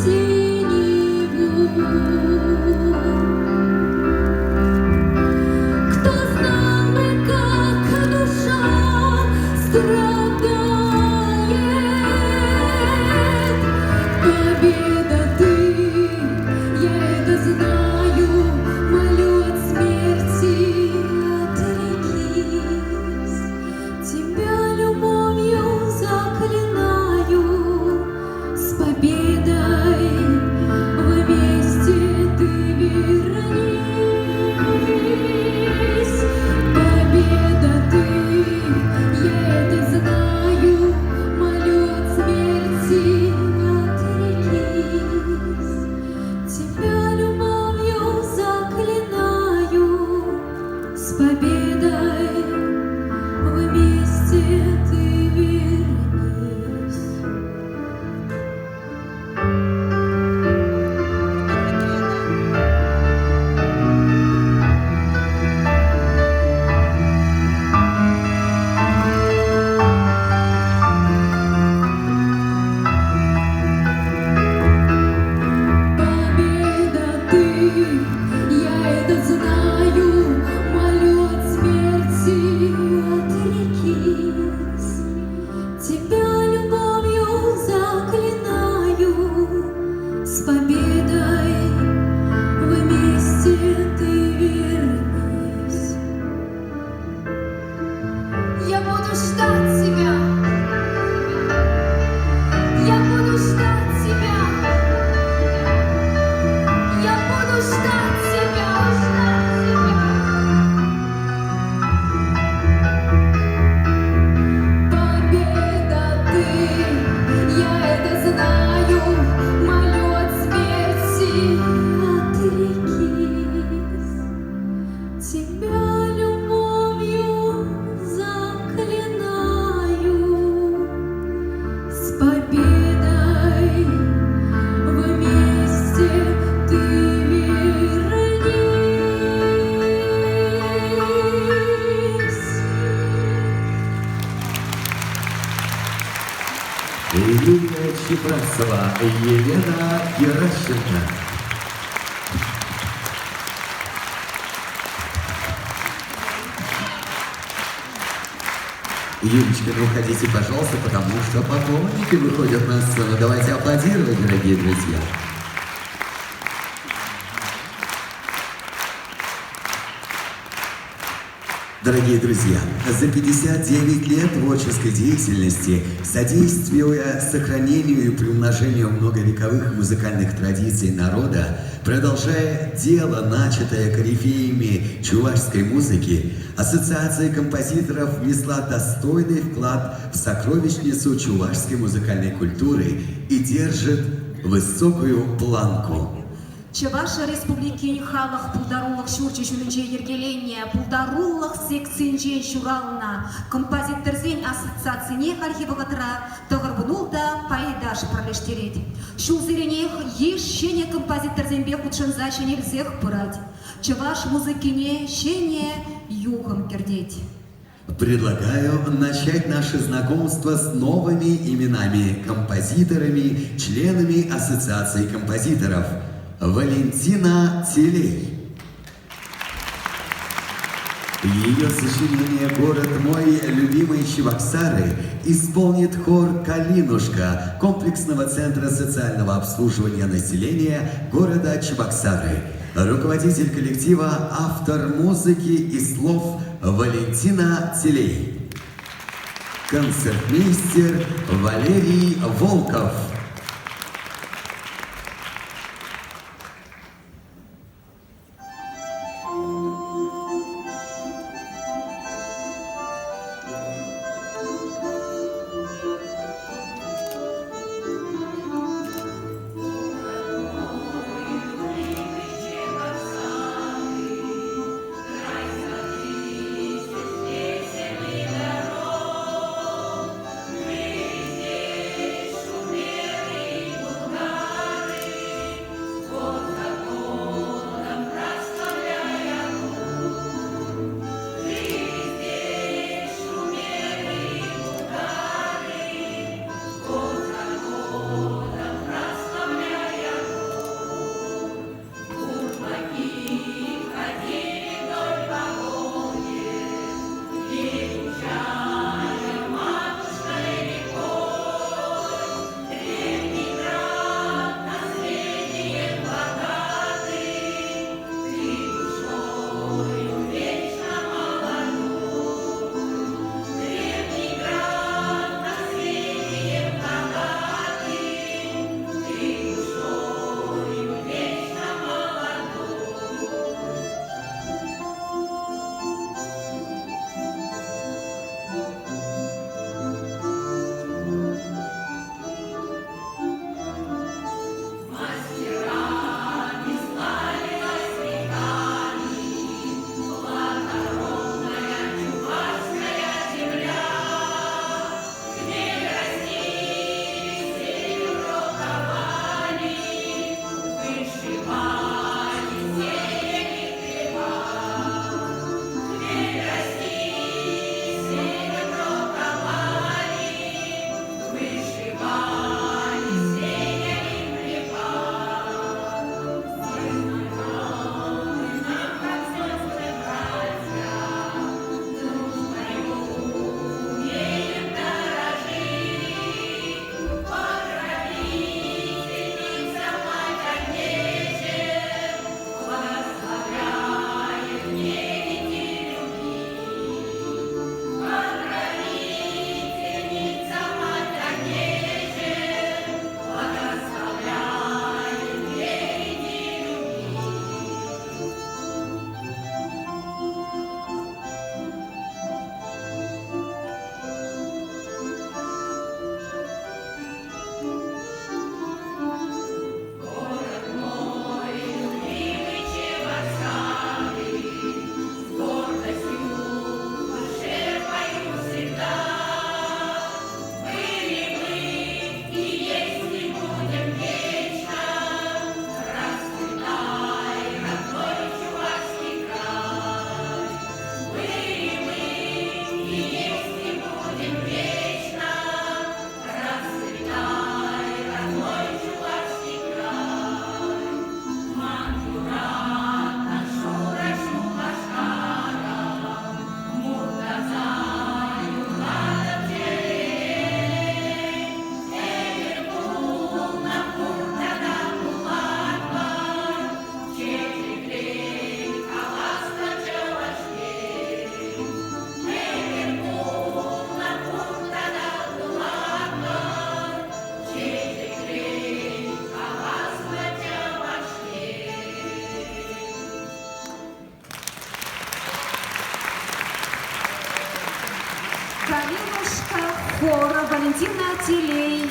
синеву. Кто знал бы, как душа страдает. Победа ты, я это знаю, молю от смерти отрекись. Тебя любовью заклинаю, с победой вместе ты вернись. Победа ты, я это знаю, молю от смерти отрекись. Тебя любовью Чепрасова Елена Геращенко. Юлечка, не уходите, пожалуйста, потому что поклонники выходят на сцену. Давайте аплодировать, дорогие друзья. Дорогие друзья, за 59 лет творческой деятельности, содействуя сохранению и приумножению многовековых музыкальных традиций народа, продолжая дело, начатое корифеями чувашской музыки, Ассоциация композиторов внесла достойный вклад в сокровищницу чувашской музыкальной культуры и держит высокую планку. Чаваша республикин халық пулдарулық шурчы жүнінже ергелене, пулдарулық сексенжен шуралына, композиторзен ассоциацияне архивығытыра, тұғырбынулда пайдаш пролештерет. Шул зеренех ешене композиторзен бе худшын заченелзех пырать. Чаваш музыкине шене югом кердеть. Предлагаю начать наше знакомство с новыми именами композиторами, членами Ассоциации композиторов. Валентина Телей. Ее сочинение «Город мой, любимый Чебоксары» исполнит хор «Калинушка» комплексного центра социального обслуживания населения города Чебоксары. Руководитель коллектива, автор музыки и слов Валентина Телей. Концертмейстер Валерий Волков. Шумел хор Валентина Телей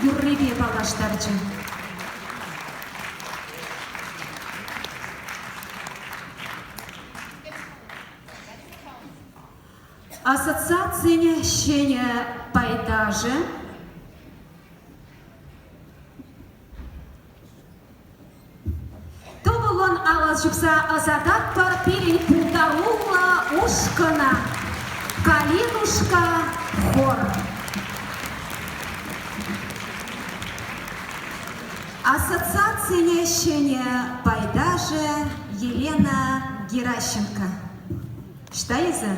Юррибе Балаштарчы. Ассоциация щеня пайдажы Тобылын алас жүкса азадат бар пелен пулдарула ушкана Калинушка хор. Ассоциация щеня пайдажы Елена Геращенко. Штайза?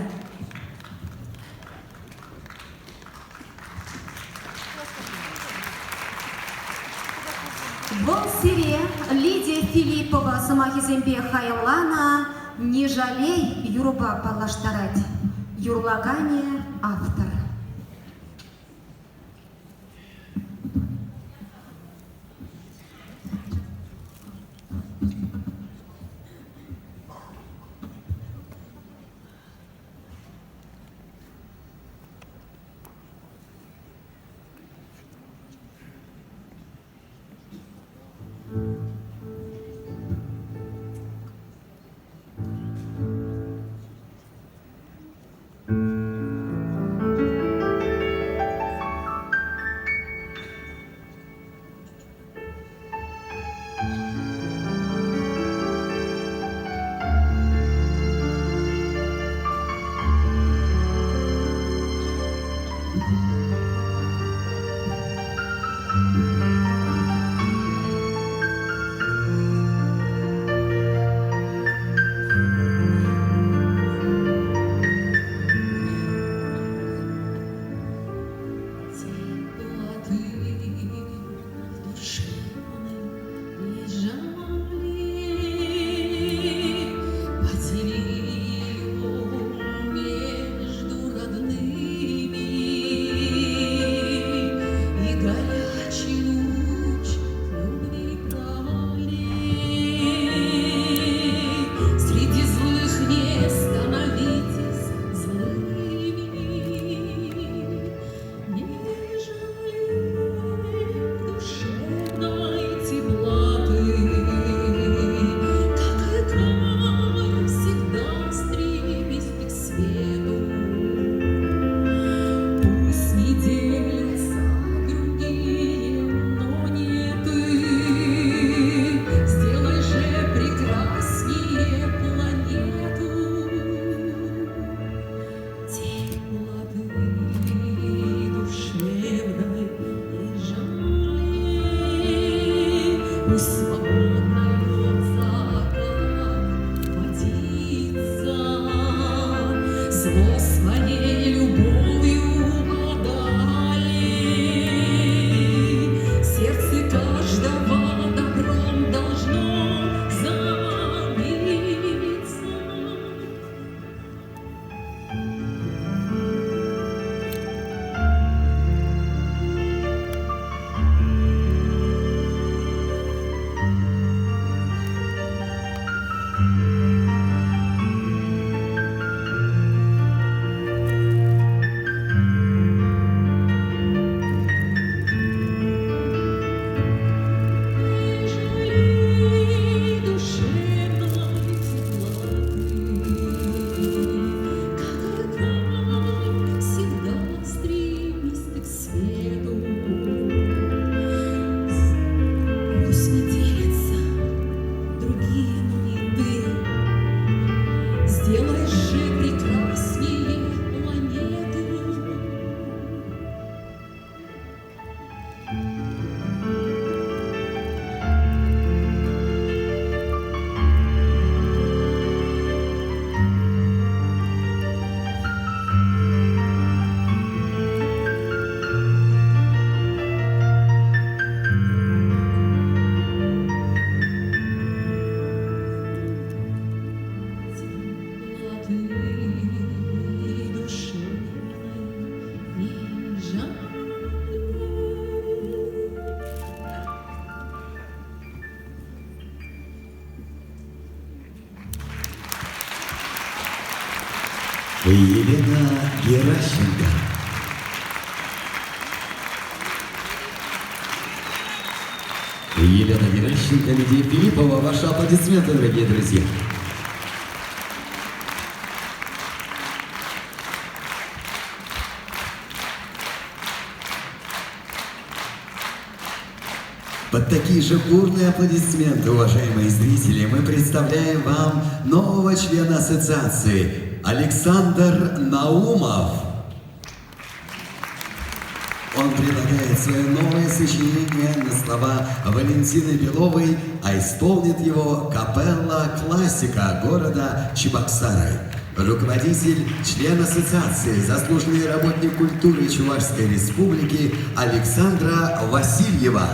Волсире Лидия Филиппова Самахизембе Хайлана «Не жалей Юруба Палаштарать». Юрлагание автор. Елена Геращенко. Елена Геращенко, Лидия Филиппова. Ваши аплодисменты, дорогие друзья. Под такие же бурные аплодисменты, уважаемые зрители, мы представляем вам нового члена ассоциации Александр Наумов. Он предлагает свое новое сочинение на слова Валентины Беловой, а исполнит его капелла «Классика» города Чебоксары. Руководитель, член ассоциации, заслуженный работник культуры Чувашской Республики Александра Васильева.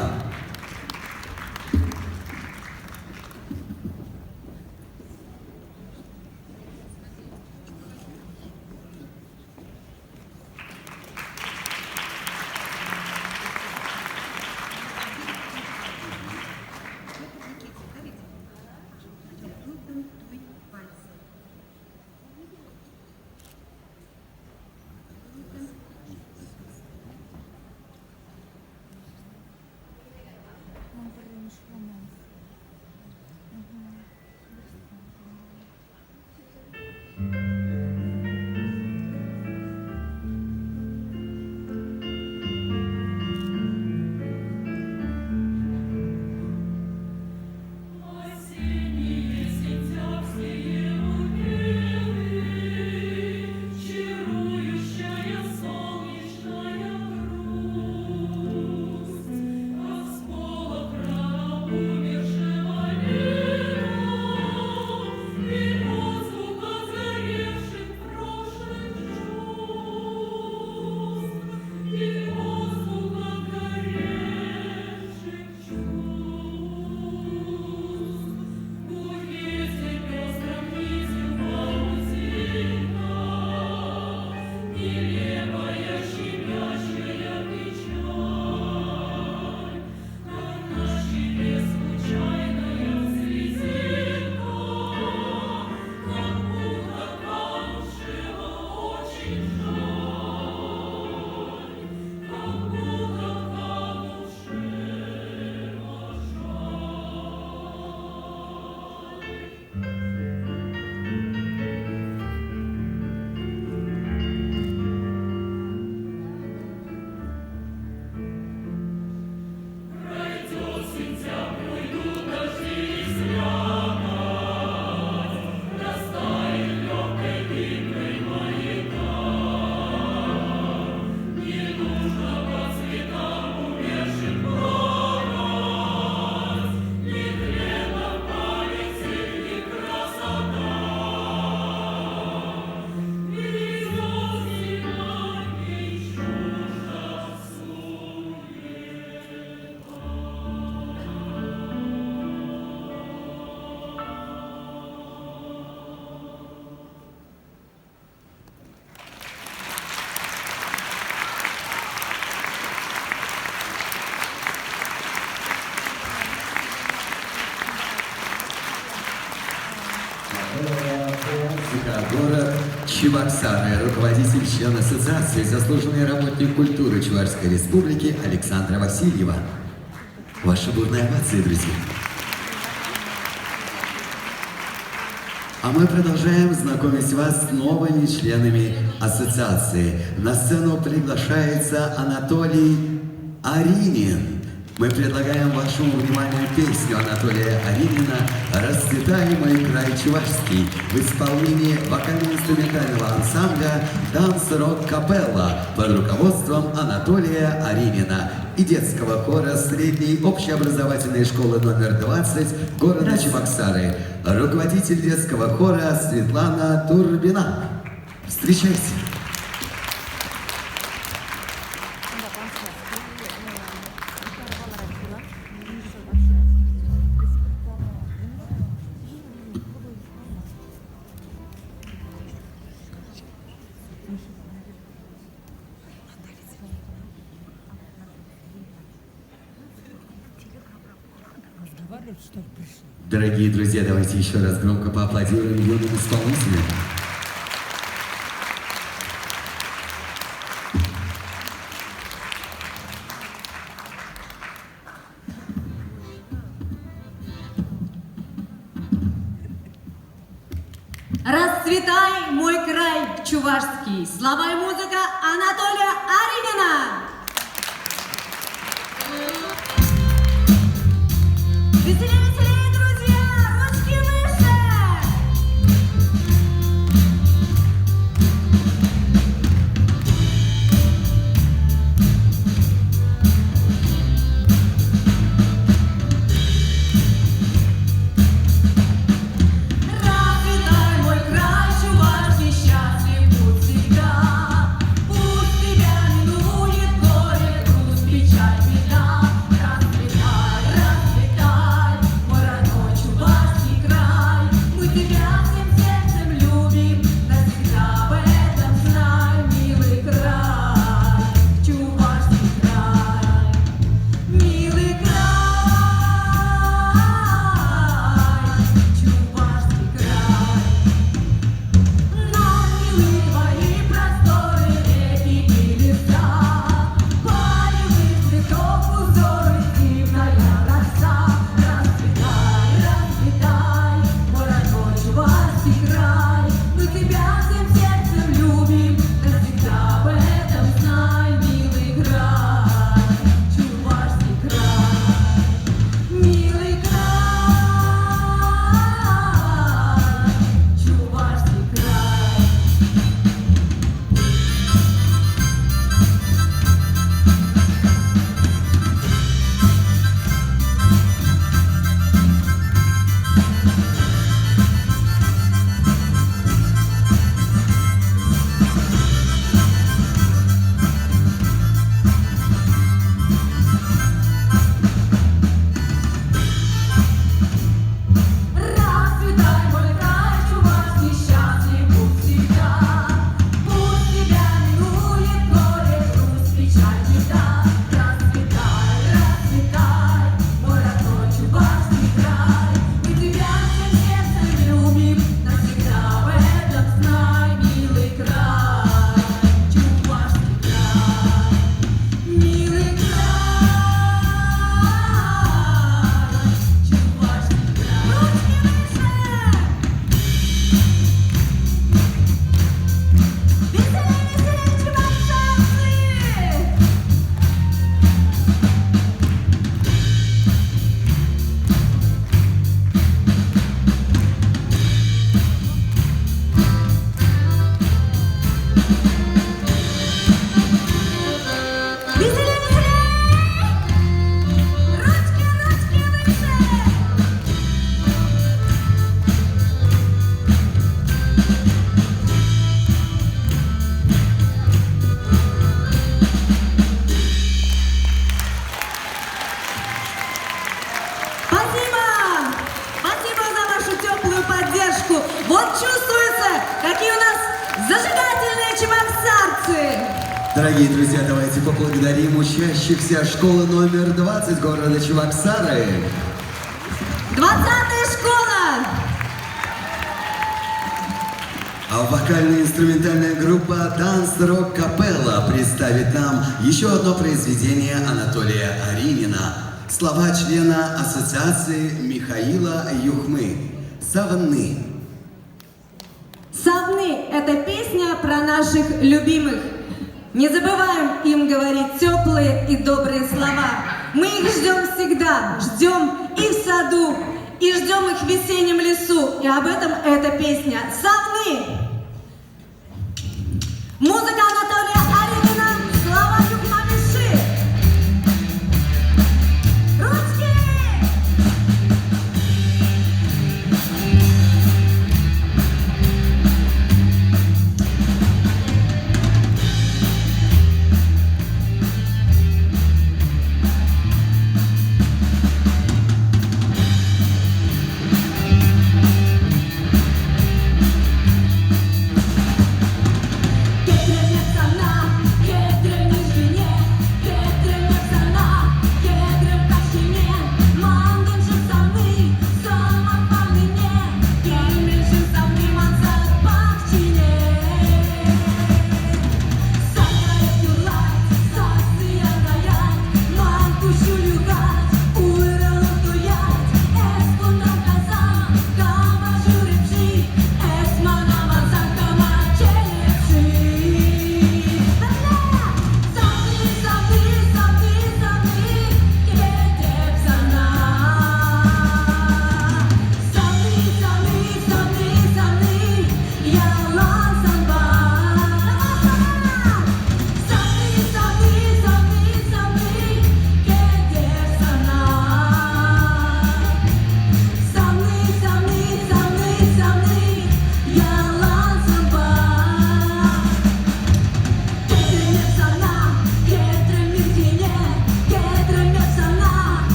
Город Чебоксары, руководитель, член ассоциации, заслуженный работник культуры Чувашской Республики Александра Васильева. Ваши бурные овации, друзья. А мы продолжаем знакомить вас с новыми членами ассоциации. На сцену приглашается Анатолий Аринин. Мы предлагаем вашему вниманию песню Анатолия Аринина «Расцветай мой край чувашский» в исполнении вокально-инструментального ансамбля «Данс-рок капелла» под руководством Анатолия Аринина и детского хора средней общеобразовательной школы номер 20 города Чебоксары. Руководитель детского хора Светлана Турбина. Встречайте! Дорогие друзья, давайте еще раз громко поаплодируем юным исполнителям. Расцветай, мой край чувашский. Слова и музыка Анатолия Аринина. Веселее, веселее, друзья! Ручки выше! Расцветай, мой край чувашский, счастлив будь всегда. Пусть тебя минует горе, грусть, печаль, беда. Расцветай, расцветай, мой родной чувашский край. Мы тебя всем сердцем любим, навсегда об этом знай, милый край, чувашский край, милый край, чувашский край. Нам милы твои просторы, реки и леса, полевых цветов узоры, дивная роса. Расцветай, расцветай, мой родной чувашский край. Мы тебя всем сердцем любим, навсегда об этом знай, милый край, чувашский край, милый край, чувашский край. Расцветай, мой край чувашский, счастлив будь всегда. Пусть тебя минует горе, грусть, печаль, беда. Расцветай, расцветай, мой родной чувашский край. Мы тебя всем сердцем любим, навсегда об этом знай, милый край, чувашский край, милый край, чувашский край. Веселее, веселее! Ручки, ручки выше! Спасибо! Спасибо за вашу теплую поддержку. Вот чувствуется, какие у нас зажигательные чебоксарцы. Дорогие друзья, давайте поблагодарим учащихся школы номер 20 города Чебоксары. 20-я школа! А вокально-инструментальная группа «Данс Рок Капелла» представит нам еще одно произведение Анатолия Аринина. Слова члена ассоциации Михаила Юхмы «Савны». «Савны» — это песня про наших любимых. Не забываем им говорить теплые и добрые слова. Мы их ждем всегда, ждем и в саду, и ждем их в весеннем лесу. И об этом эта песня «Савны». Музыка Анатолия Аринина, слова Юхма Миши. Ручки! Get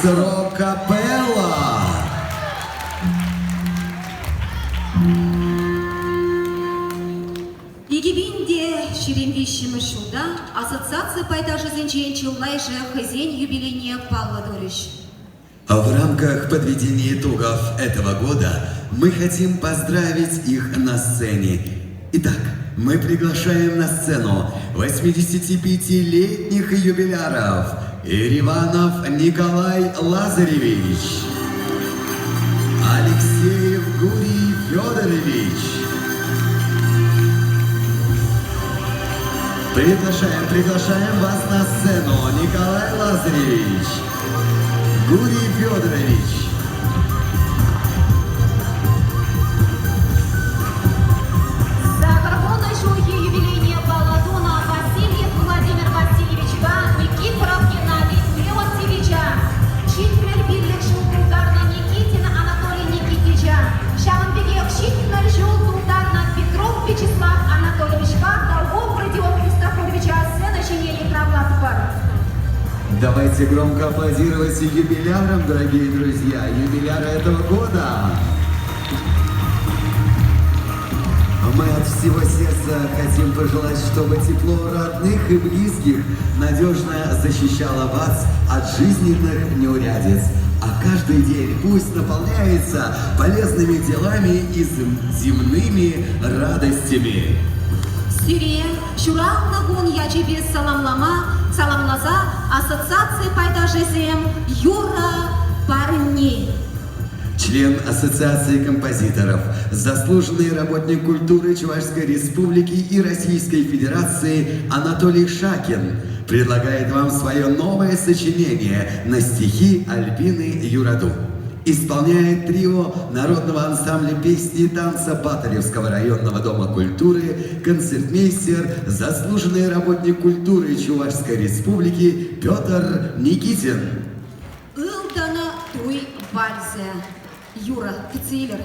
Рокапелла. Егибинде шеремвищемы шуда ассоциация пайдажы зенченчил лайже хозяин юбилейния Павла Дорич. А в рамках подведения итогов этого года мы хотим поздравить их на сцене. Итак, мы приглашаем на сцену 85-летних юбиляров Ириванов Николай Лазаревич, Алексеев Гурий Федорович. Приглашаем вас на сцену, Николай Лазаревич, Гурий Федорович. За горбоной шухи юбилейния Баладона Васильев Владимир Васильевича, Никифоров Геннадий Леонтьевича, Читмель Бирлик Шултударна Никитина Анатолий Никитича, Шамбегек Читмель Шултударна Петров Вячеслав Анатольевича, Долгов Родион Христофоровича, Сеночине Правласпар. Давайте громко аплодировать юбилярам, дорогие друзья, юбиляры этого года. Мы от всего сердца хотим пожелать, чтобы тепло родных и близких надежно защищало вас от жизненных неурядиц. А каждый день пусть наполняется полезными делами и земными радостями. Сирия, Шурал Нагун Ячебе Саламлаза, Ассоциация Пайдажезем Юра Парни. Член Ассоциации композиторов, заслуженный работник культуры Чувашской Республики и Российской Федерации Анатолий Шакин предлагает вам свое новое сочинение на стихи Альбины Юраду. Исполняет трио народного ансамбля песни и танца Батаревского районного дома культуры концертмейстер, заслуженный работник культуры Чувашской Республики Петр Никитин. Илдана Туй Вальзе. Юра, Кицилер.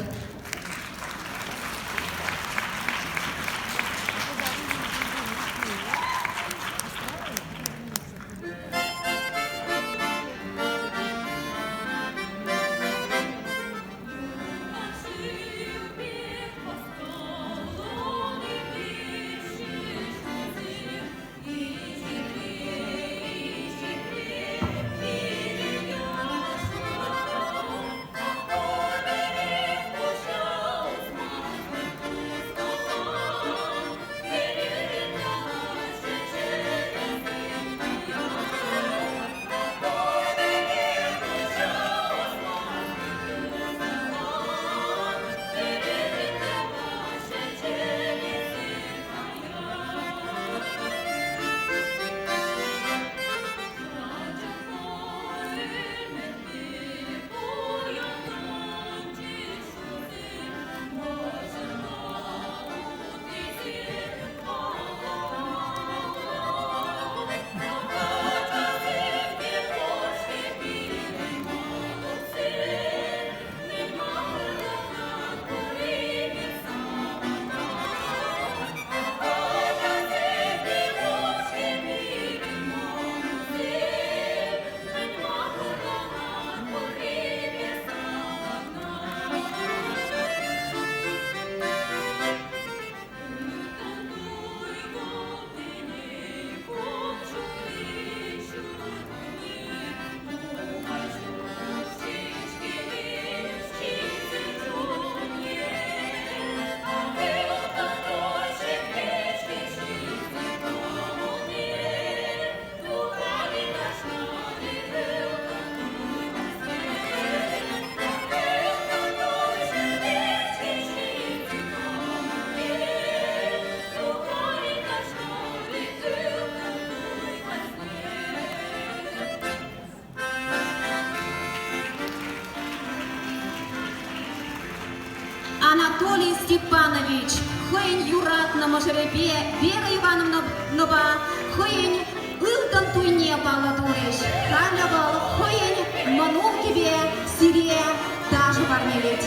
Анатолий Степанович, Хэнь Юрат на Мажеребе, Вера Ивановна Нова, Хэнь Илтан Туйне Баладуриш, Халявал, Хэнь Манугибе, Сирия, даже Варневит.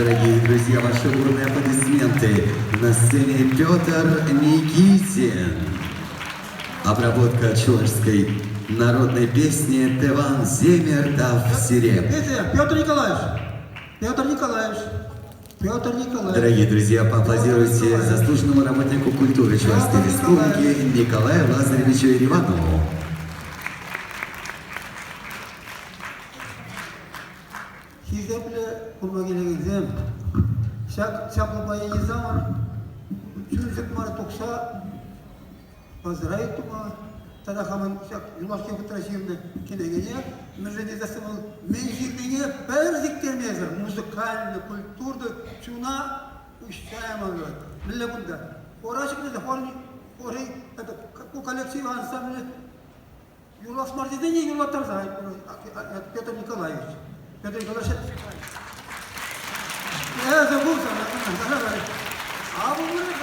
Дорогие друзья, ваши бурные аплодисменты. На сцене Петр Никитин. Обработка чувашской народной песни «Теван земер дав сире». Петр Николаевич, Петр Николаевич, Петр Николаевич. Дорогие друзья, поаплодируйте заслуженному работнику культуры Чувашской Республики Николаю Лазаревичу Ереванову. Sizlerle kurma gelegizem. Şaplı bayi zaman. Çürüzük marı toksa. Bazırayı tuma. Tada hamın yulaş kepı tıraşıyımda. Kine gece. Müjde zasımıl. Menjikliğine berzik termeyezir. Müzikalini, kulturdu. Çuna üşşayamalı. Bille bunda. Oraşık ne de orayı bu koleksiyon ansamını yulaş marjede ne yulatar zahit. Petr Nikolaevich. Petr Nikolaevich. Я забыл сам, а вы можете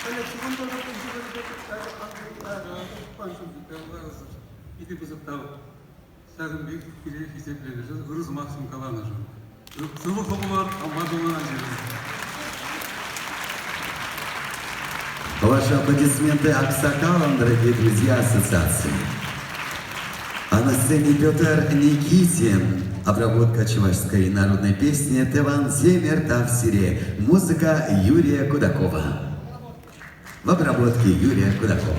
коллекцион İki kızıktav, sağın büyük fikirleri hissettirir. Hırız maksimum kalanır. Sırlı kokular, ama dolan acıyır. Ваши аплодисменты аксакалам, дорогие друзья ассоциации. А на сцене Петр Никитин. Обработка чувашской народной песни «Теван земер дав сире». Музыка Юрия Кудакова. В обработке Юрия Кудакова.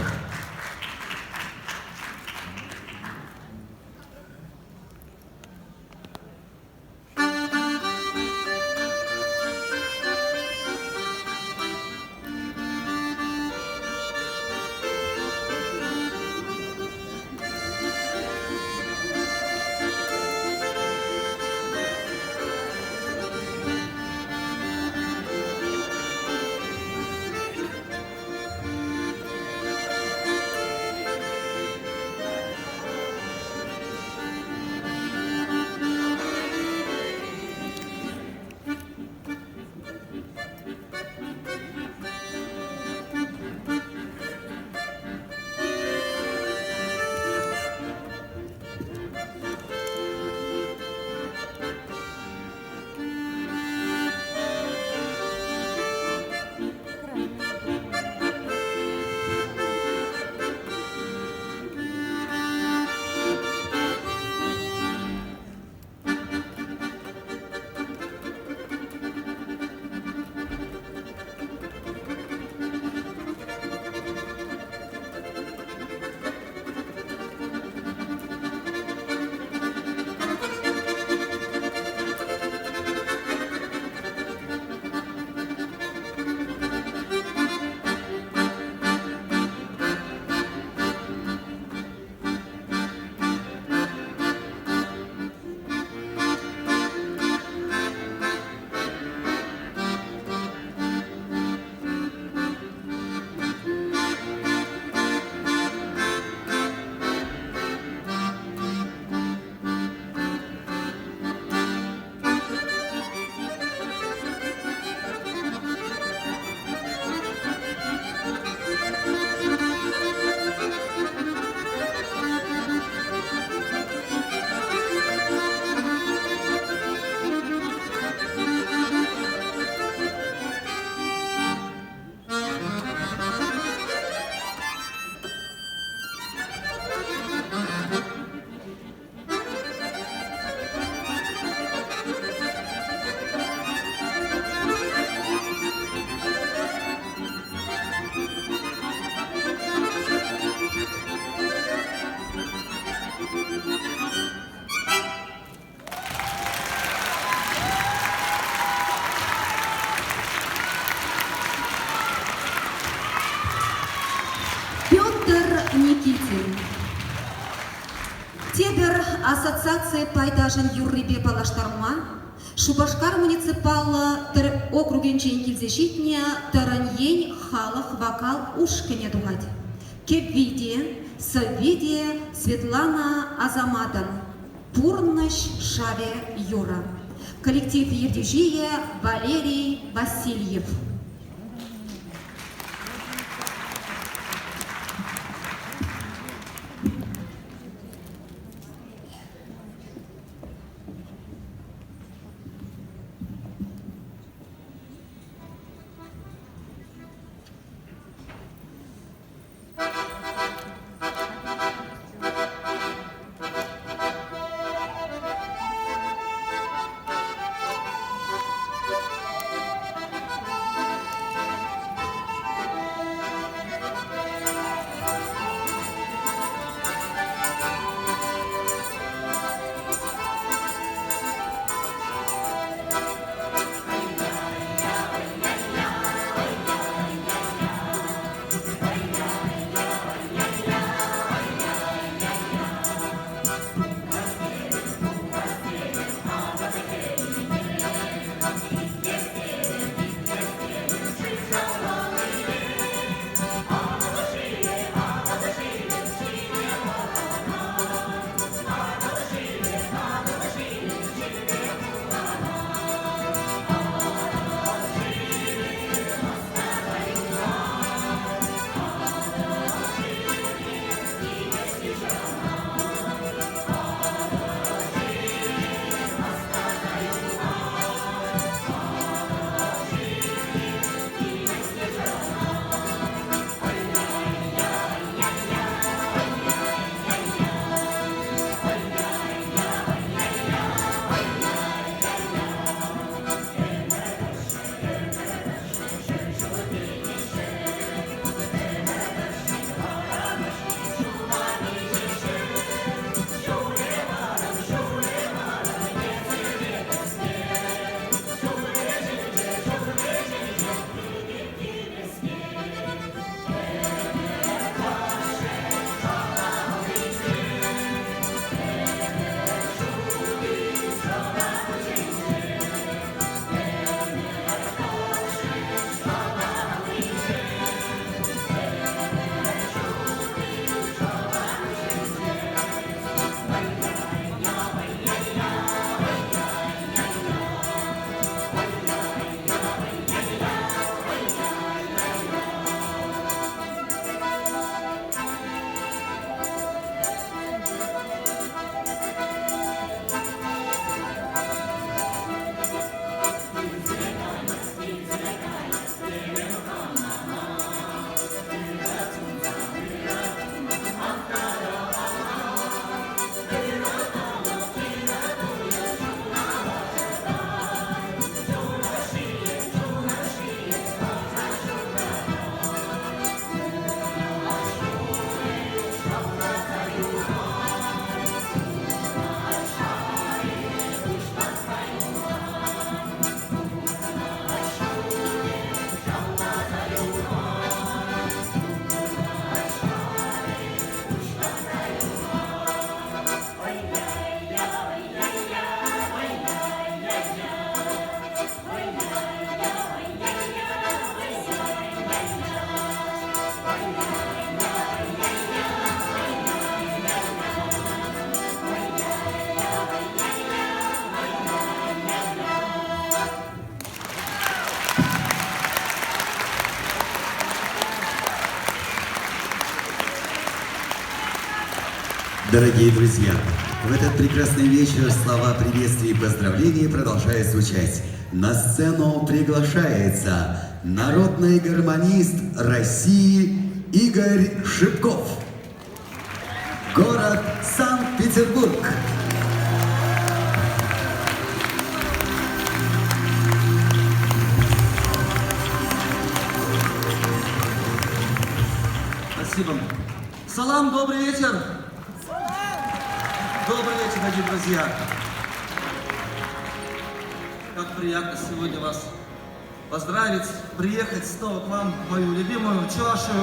Никитин. Тебер ассоциация пайдажын юррибе палаштарма, Шубашкар муниципалы округенчен килзешитне тараньень халық вокал ушкене дугать. Кепвиде, совиде Светлана Азаматан, Пурныш Шаве Юра. Коллектив Ердижия Валерий Васильев. Дорогие друзья, в этот прекрасный вечер слова приветствий и поздравлений продолжают звучать. На сцену приглашается народный гармонист России Игорь Шипков. Город Санкт-Петербург. Спасибо. Салам, добрый вечер. Добрый вечер, дорогие друзья. Как приятно сегодня вас поздравить, приехать снова к вам в мою любимую Чувашию.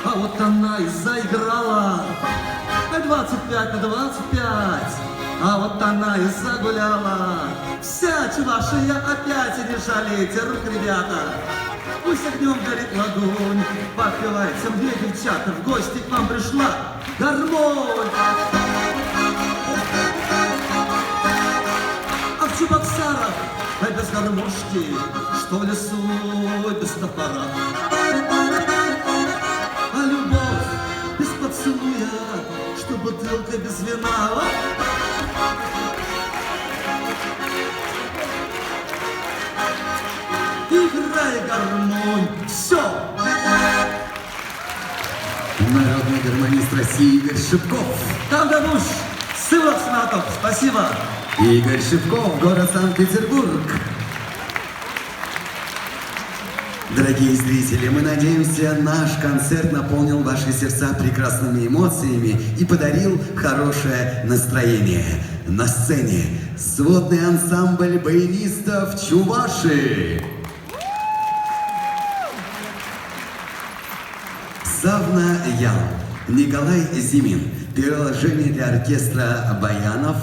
А вот она и заиграла на 25, на 25. А вот она и загуляла. Вся Чувашия опять, и не жалейте рук, ребята. Пусть огнем горит ладонь, подпевайте мне, девчата, в гости к вам пришла гармонь. А в Чебоксарах, дай без гармошки, что в лесу без топора. А любовь без поцелуя, что бутылка без вина. Играй гармонь, все! Народный гармонист России Игорь Шипков. Там дадусь! Ссылок снатов, спасибо! Игорь Шипков, город Санкт-Петербург. Дорогие зрители, мы надеемся, наш концерт наполнил ваши сердца прекрасными эмоциями и подарил хорошее настроение. На сцене сводный ансамбль баянистов Чуваши. Савна Ял, Николай Зимин. Переложение для оркестра баянов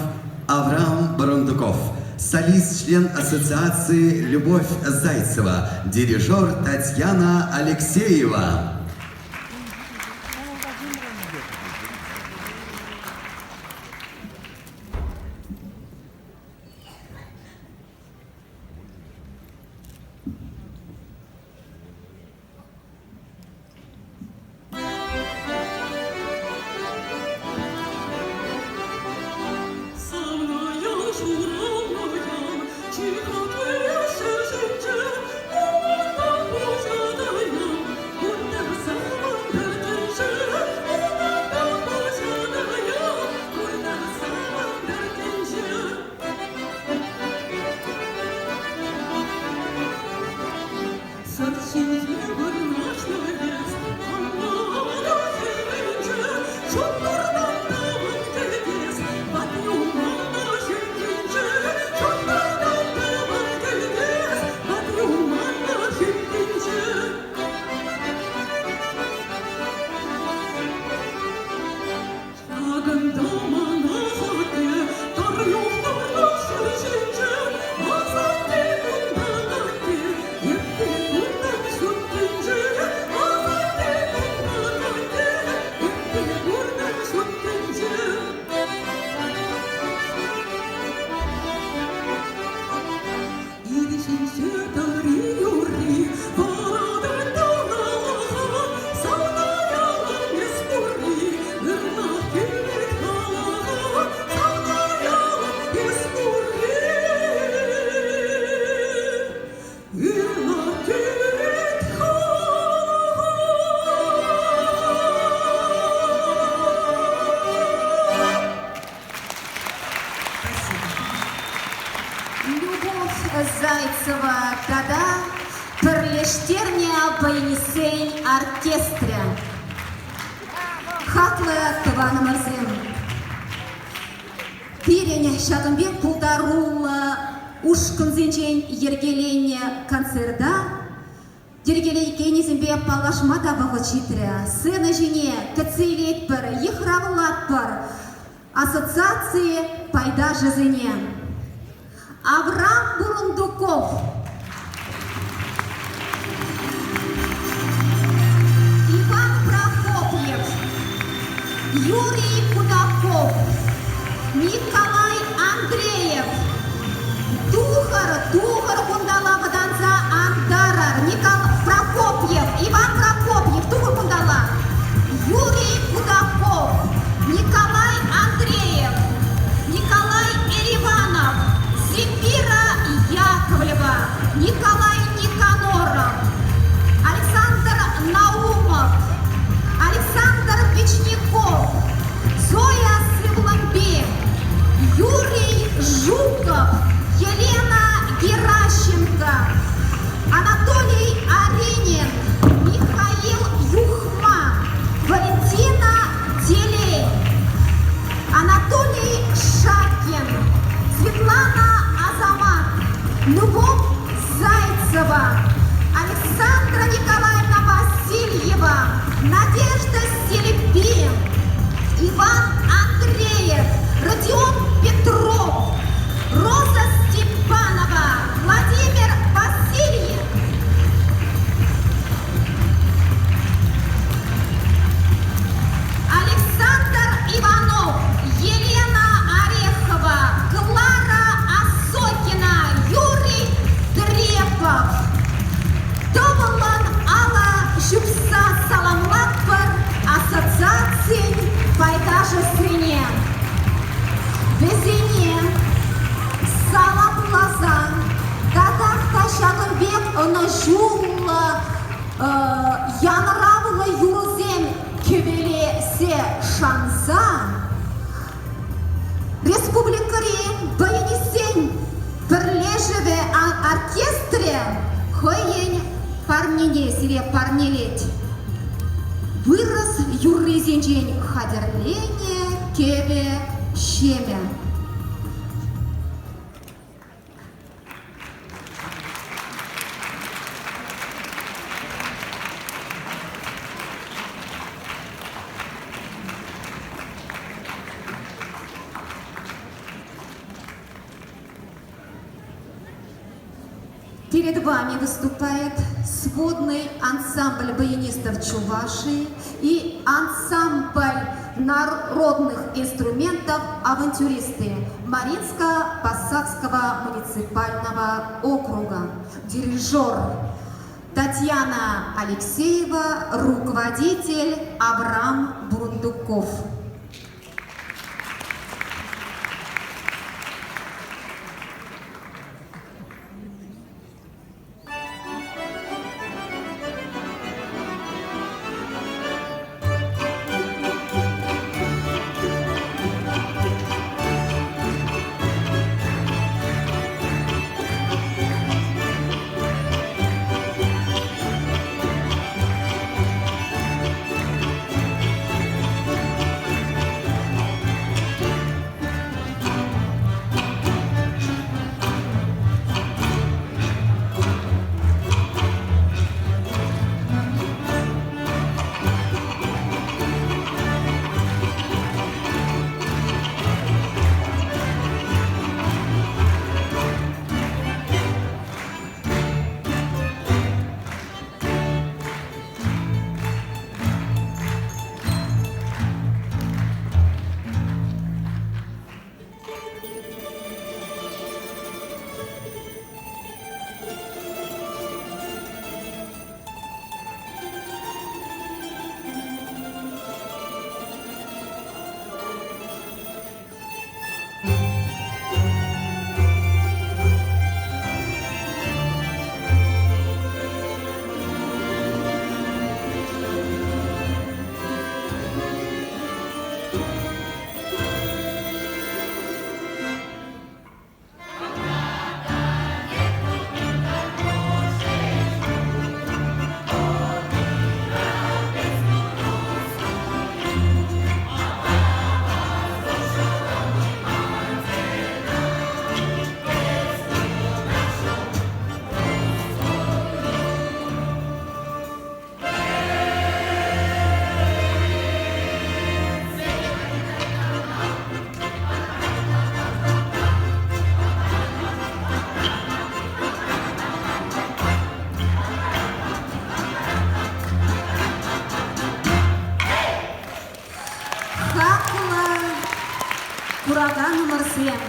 Авраам Брундуков. Солист, член ассоциации Любовь Зайцева. Дирижер Татьяна Алексеева. Зайцева тада Перлештерня баянисей оркестря. Хатлы Тываны Мырзин. Пирень Шатымбек пулдарула ушкын зенчен ергелене концерта. Дергелей кенезімбе палашма табығы читря. Сыны жене кіцейлет бір, ехравылат бір. Ассоциации пайда жизыне. Авраам Бурундуков. Иван Прокопьев. Юрий Кудаков. Николай Андреев. Тухар Кундалагаданца Андарар. парнине сире парнелеть. Вырос юрный зенжень хадерлене кебе щеме. Перед вами выступает сводный ансамбль баянистов Чувашии и ансамбль народных инструментов «Авантюристы» Маринско-Посадского муниципального округа. Дирижер Татьяна Алексеева, руководитель Авраам Бурундуков. Ураган Марсем.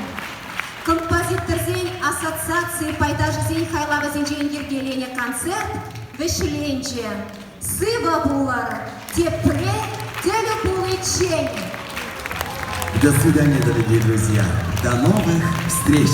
Композитор Зень ассоциации Пайдажи Зень Хайлава Зенжен Ергелене концерт Вешеленче. Сыва булар, тепре, телепулы чень. До свидания, дорогие друзья. До новых встреч!